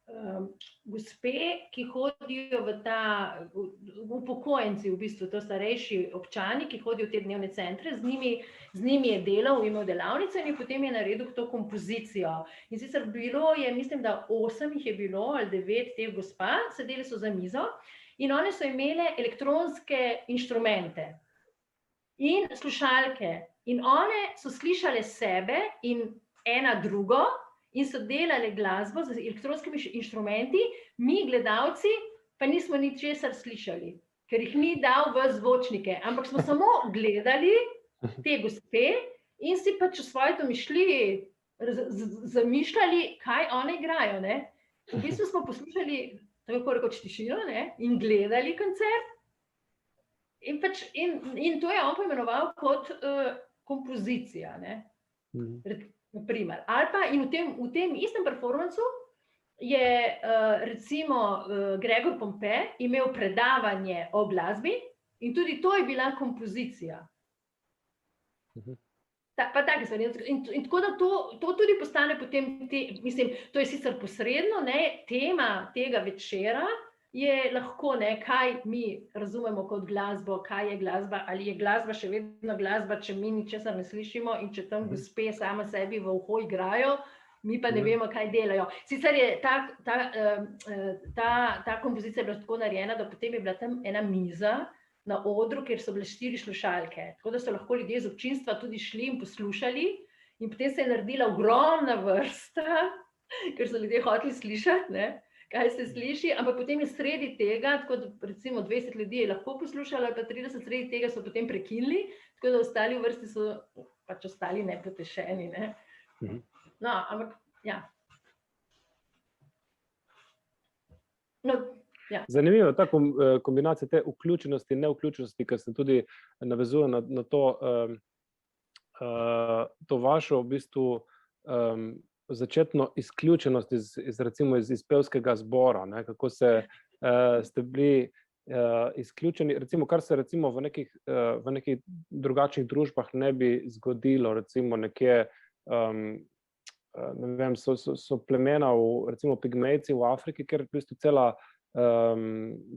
gospe, ki hodijo upokojenci, v bistvu to starejši občani, ki hodijo v te dnevne centre, z njimi je delal, imel delavnice in potem je naredil to kompozicijo. In sicer bilo je, mislim, da 8 jih je bilo, ali 9 teh gospa, sedeli so za mizo in one so imele elektronske inštrumente in slušalke. In one so slišale sebe in ena drugo, in so delali glasbo z elektronskimi inštrumenti, mi, gledalci, pa nismo ničesar slišali, ker jih ni dal v zvočnike, ampak smo samo gledali te gospe in si pač v svoji domišljiji zamišljali, kaj one igrajo, ne. V bistvu smo poslušali tako rekoč tišino, ne, in gledali koncert. In to je on poimenoval kot kompozicija, ne. Naprimer. Ali pa in v tem istem performancu je recimo Gregor Pompe imel predavanje o glasbi in tudi to je bila kompozicija. Pa take stvari. In tako da to tudi postane potem, mislim, to je sicer posredno, ne, tema tega večera je lahko, ne, kaj mi razumemo kot glasbo, kaj je glasba, ali je glasba še vedno glasba, če mi ničesar ne slišimo in če tam gospe sama sebi v uho igrajo, mi pa ne vemo, kaj delajo. Sicer je ta kompozicija bila tako narejena, da potem je bila tam ena miza na odru, kjer so bile 4 slušalke, tako da so lahko ljudje iz občinstva tudi šli in poslušali in potem se je naredila ogromna vrsta, ker so ljudje hoteli slišati, ne, kaj se sliši, ampak potem je sredi tega, tako da recimo 20 ljudi je lahko poslušalo, pa 30 sredi tega so potem prekinili, tako da ostali v vrsti so pač ostali nepotešeni, ne. No, ampak, ja. No, ja. Zanimivo je ta kombinacija te vključenosti in nevključenosti, ker se tudi navezuje na to vašo v bistvu začetno izključenost recimo iz pevskega zbora, ne, kako ste bili izključeni, recimo, kar se recimo v nekih drugačnih družbah ne bi zgodilo, recimo nekje, ne vem, so plemena, recimo Pigmejci v Afriki, kjer v bistvu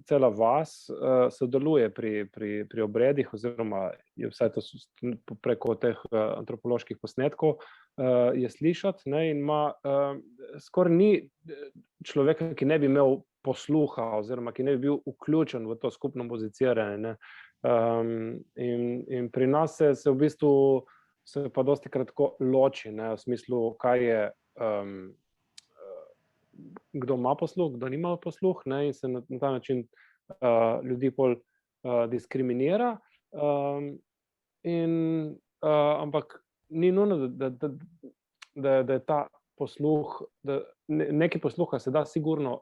cela vas sodeluje pri obredih, oziroma je vsaj to preko teh antropoloških posnetkov je slišati, ne, in ima skoraj ni človeka, ki ne bi imel posluha, oziroma ki ne bi bil vključen v to skupno muziciranje, ne. In pri nas se v bistvu se pa dostikrat tako loči, ne, v smislu, kaj je kdo ima posluh, kdo nima posluh, ne, in se na ta način ljudi bolj diskriminira. Ampak ni nujno, da je ta posluh, da nekaj posluha se da sigurno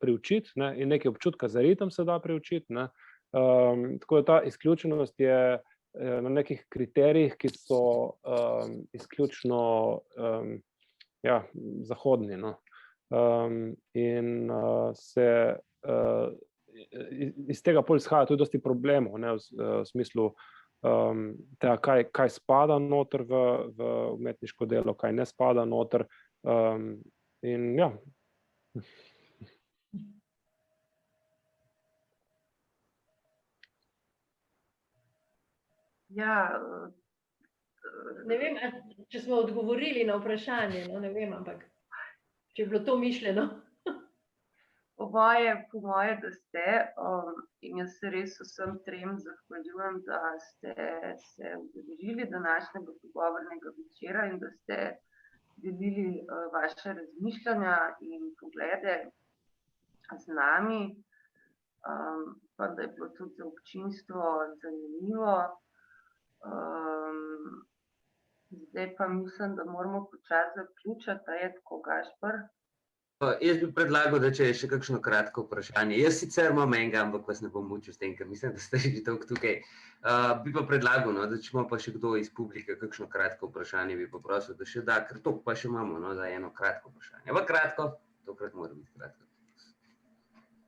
priučiti, ne, in nekaj občutka za ritem se da priučiti, ne. Tako da ta izključenost je na nekih kriterijih, ki so izključno zahodni, no. In se iz tega pol izhaja tudi dosti problemov, ne, v smislu tega, kaj spada noter v umetniško delo, kaj ne spada noter. In ja. Ja, ne vem, če smo odgovorili na vprašanje, no, ne vem, ampak če je bilo to mišljeno. Po moje, da ste, in jaz se res vsem trem zahvaljujem, da ste se udeležili današnjega pogovornega večera in da ste delili vaše razmišljanja in poglede z nami, pa da je bilo tudi za občinstvo zanimivo. Zdaj pa mislim, da moramo počasi zaključiti, a je tako, Gašper? Jaz bi predlagal, da če je še kakšno kratko vprašanje. Jaz sicer imam enega, ampak vas ne bom mučil s tem, ker mislim, da ste že toliko tukaj. Bi pa predlagal, no, da če ima pa še kdo iz publike kakšno kratko vprašanje, bi pa prosil, da še da, ker toliko pa še imamo, no, za eno kratko vprašanje. Ampak kratko, tokrat mora biti kratko.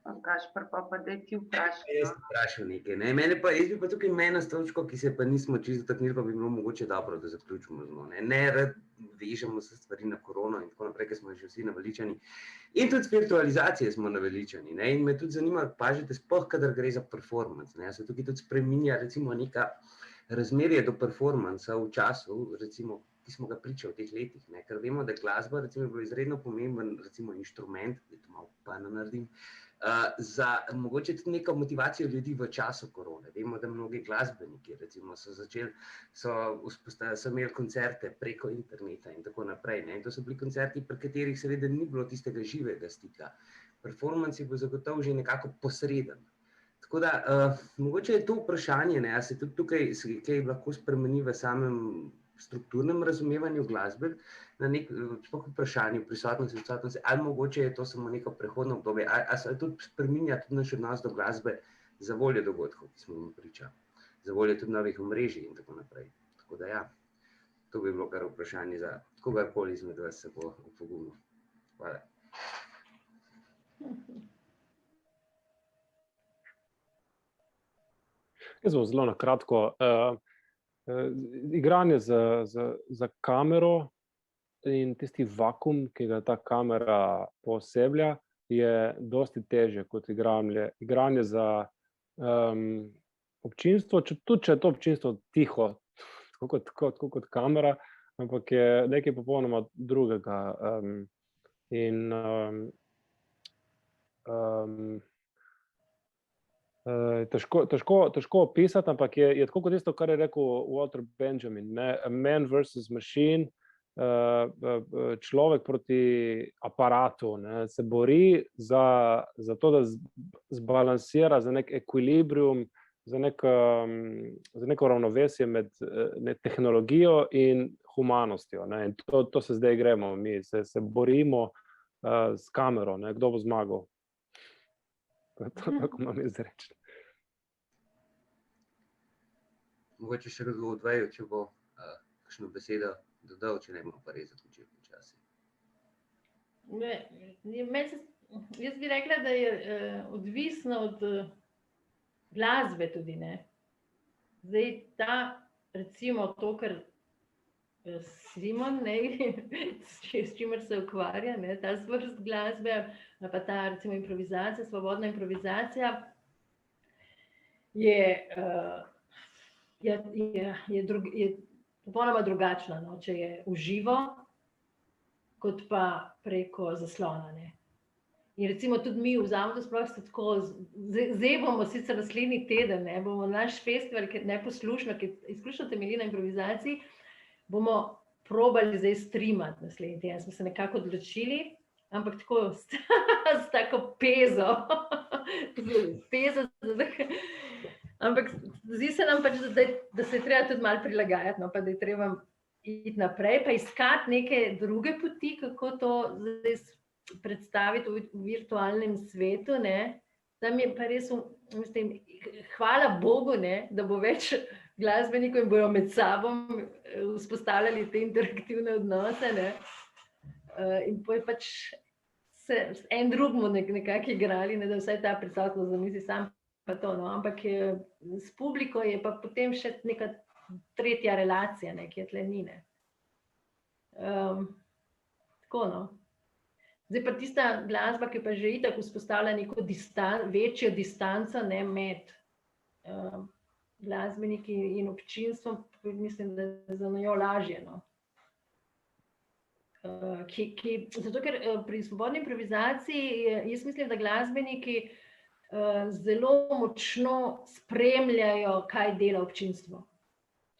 Gašper, pa daj ti vprašaj. Jaz sem vprašal nekaj. Ne? Jaz bi pa tukaj meni s točko, ki se pa nismo čisto dotaknili, pa bi bilo mogoče dobro, da zaključimo z njo. Ne rad vežemo se stvari na korono in tako naprej, ker smo že vsi naveličani. In tudi virtualizacije smo naveličani. Ne? In me tudi zanima, pažite, sploh kadar gre za performance. Ne? Se tukaj tudi spreminja recimo neka razmerje do performansa v času, recimo, ki smo ga pričali v teh letih, ne? Ker vemo, da glasba recimo je bilo izredno pomemben recimo inštrument, da to malo pana naredim, za mogoče tudi neko motivacijo ljudi v času korone. Vemo, da mnogi glasbeniki recimo so imeli koncerte preko interneta in tako naprej. Ne? In to so bili koncerti, pri katerih seveda ni bilo tistega živega stika. Performance je bil zagotovo že nekako posreden. Tako da, mogoče je to vprašanje, ne, a se tudi tukaj kaj lahko spremeni v samem strukturnem razumevanju glasbe, na nek vprašanju prisotnosti, odsotnosti, ali mogoče je to samo neko prehodno obdobje, ali se tudi spreminja tudi naš odnos do glasbe za voljo dogodkov, ki smo jim pričali, za voljo tudi novih omrežij in tako naprej. Tako da ja, to bi bilo kar vprašanje za kogarkoli izmed vas se bo opogumil. Hvala. Jaz bom zelo na kratko. Igranje za kamero in tisti vakuum, ki ga ta kamera pooseblja, je dosti težje kot igranje za občinstvo, tudi če je to občinstvo tiho, tako kot kamera, ampak je nekaj popolnoma drugega. Težko opisati, ampak je tako kot tisto, kar je rekel Walter Benjamin, ne? Man versus machine, človek proti aparatu, ne? Se bori za to, da zbalansira za nek ekvilibrium, za neko ravnovesje med tehnologijo in humanostjo, ne? In to se zdaj gremo, mi se borimo s kamero, ne? Kdo bo zmagal. To tako imam izreči. Mogoče še kdo od vaju, če bo kakšno besedo dodal, če ne bomo pa res zaključili počasi. Jaz bi rekla, da je odvisno od glasbe tudi, ne. Zdaj recimo to, kar Simon, ne, s čimer se ukvarja, ne, ta zvrst glasbe, pa ta recimo improvizacija, svobodna improvizacija, je popolnoma drugačna, no, če je v živo, kot pa preko zaslona, ne. In recimo tudi mi v Zavodu sploh se tako, zdaj bomo sicer naslednji teden, ne, bomo naš festival, ki je neposlušno, ki izključno temelji na improvizaciji, bomo probali zdaj streamati naslednji teden. Smo se nekako odločili, ampak tako s tako pezo. Ampak zdi se nam pač, da se je treba tudi malo prilagajati, no, pa da je treba iti naprej, pa iskati neke druge poti, kako to zdaj predstaviti v virtualnem svetu, ne. Tam je pa res, mislim, hvala Bogu, ne, da bo več glasbenikov in bojo med sabo vzpostavljali te interaktivne odnose, ne. In potem pač se en drugemu nekako igrali, ne, da vsaj ta prisotnost zamisli sam pa to, no, ampak s publiko je pa potem še neka tretja relacija, ne, ki je tle ni, ne. Tako, no. Zdaj pa tista glasba, ki pa že itak vzpostavlja neko večjo distanco, ne, med glasbeniki in občinstvom, mislim, da je za njo lažje, no. Zato, ker pri svobodni improvizaciji jaz mislim, da glasbeniki zelo močno spremljajo, kaj dela občinstvo,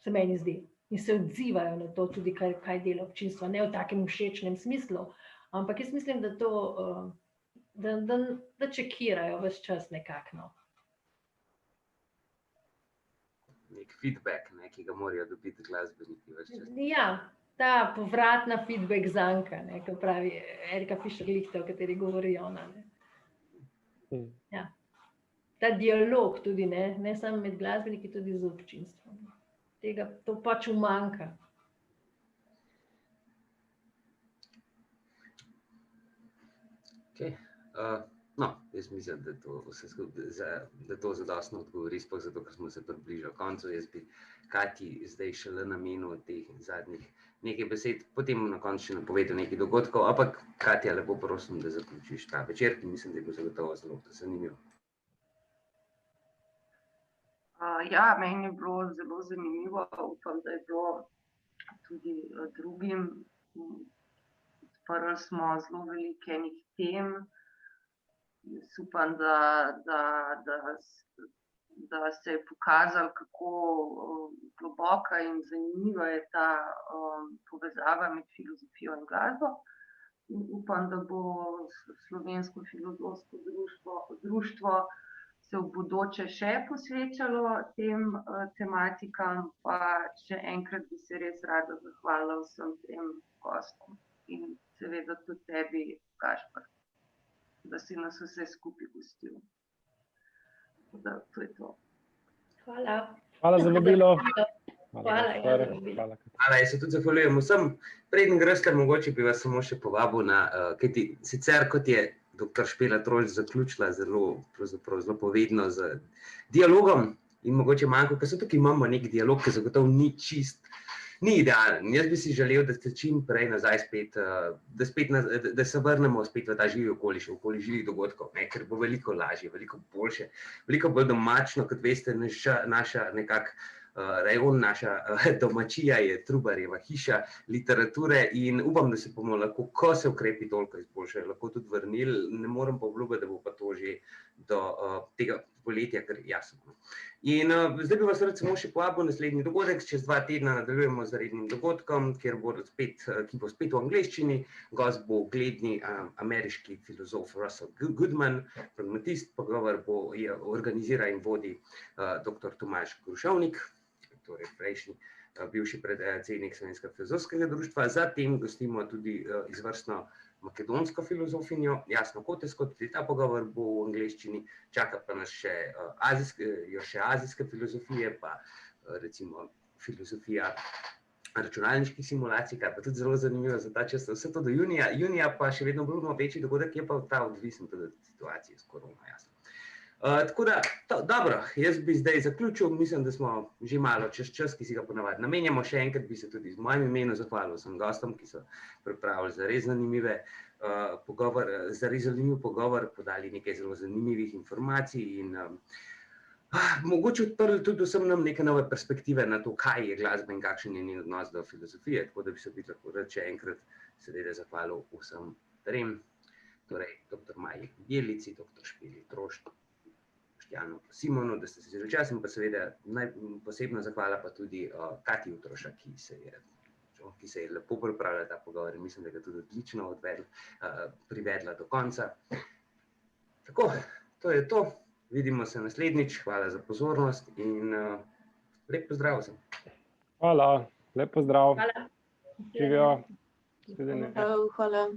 se meni zdi. In se odzivajo na to tudi, kaj dela občinstvo, ne v takem všečnem smislu, ampak jaz mislim, da to, da čekirajo ves čas nekako, no. Nek feedback, ne, ki ga morajo dobiti glasbeniki ves čas. Ja, ta povratna feedback zanka, ne, ko pravi Erika Fischer-Lichte, o kateri govori ona, ne. Ja. Ta dialog tudi, ne samo med glasbeniki, tudi z občinstvom. To pač umanjka. Okay. No, jaz mislim, da to zadostno odgovori, sploh zato, ker smo se približali koncu. Jaz bi Katji zdaj šele namenil teh zadnjih nekaj besed, potem na koncu še napovedal nekaj dogodkov, ampak Katja, lepo prosim, da zaključiš ta večer, ki mislim, da je bil zagotovo zelo zanimiv. Ja, meni je bilo zelo zanimivo, upam, da je bilo tudi drugim. Odprli smo zelo veliko enih tem. Jaz upam, da se je pokazalo, kako globoka in zanimiva je ta povezava med filozofijo in glasbo. In upam, da bo Slovensko filozofsko društvo se v bodoče še posvečalo tem tematikam, pa še enkrat bi se res rada zahvalila vsem trem gostom in seveda tudi tebi, Gašper, da si nas vse skupaj gostil. To je to. Hvala. Hvala za vabilo. Hvala. Jaz se tudi zahvaljujem vsem. Preden greste, mogoče bi vas samo še povabil na, kajti sicer kot je dr. Špela Trošt zaključila zelo povedno z dialogom in mogoče manjko, ker se tukaj imamo nek dialog, ki zagotovo ni čist, ni idealen. Jaz bi si želel, da ste čim prej nazaj spet, da se vrnemo spet v ta živi okoli živih dogodkov, ker bo veliko lažje, veliko boljše, veliko bolj domačno, kot veste, naša nekako rajon, naša domačija je Trubarjeva hiša literature in upam, da se bomo lahko, ko se ukrepi toliko izboljšajo, lahko tudi vrnili. Ne morem pa obljubiti, da bo pa to že do tega poletja, ker jasno. In zdaj bi vas rad samo še povabil naslednji dogodek. Čez 2 tedna nadaljujemo z rednim dogodkom, ki bo spet v angleščini. Gost bo ugledni ameriški filozof Russell Goodman, pragmatist. Pogovor organizira in vodi dr. Tomaž Grušovnik, torej prejšnji bivši predsednik Slovenskega filozofskega društva. Zatem gostimo tudi izvrstno makedonsko filozofinjo Jasno Kotesko, tudi ta pogovor bo v angleščini. Čaka pa nas še azijske filozofije, pa recimo filozofija računalniških simulacij, kar pa tudi zelo zanimivo za ta čas. Vse to do junija. Junija pa še vedno obljubno večji dogodek, je pa ta odvisen tudi od situacije s korono, jasno. Tako da, dobro, jaz bi zdaj zaključil, mislim, da smo že malo čez čas, ki si ga ponavadi namenjamo. Še enkrat bi se tudi z mojim imenom zahvalil vsem gostom, ki so pripravili zares zanimiv pogovor, podali nekaj zelo zanimivih informacij in mogoče odprli tudi vsem nam neke nove perspektive na to, kaj je glasba in kakšen je njen odnos do filozofije. Tako da bi se lahko še enkrat seveda zahvalil vsem trem, torej dr. Maji Bjelici, dr. Špeli Trošt, Boštjanu Simonu, da ste se vzeli čas, in pa seveda posebno zahvala pa tudi Katji Utroša, ki se je lepo pripravila ta pogovor in mislim, da ga tudi odlično privedla do konca. Tako, to je to. Vidimo se naslednjič. Hvala za pozornost in lep pozdrav vsem. Hvala, lep pozdrav. Hvala. Živijo. Hvala.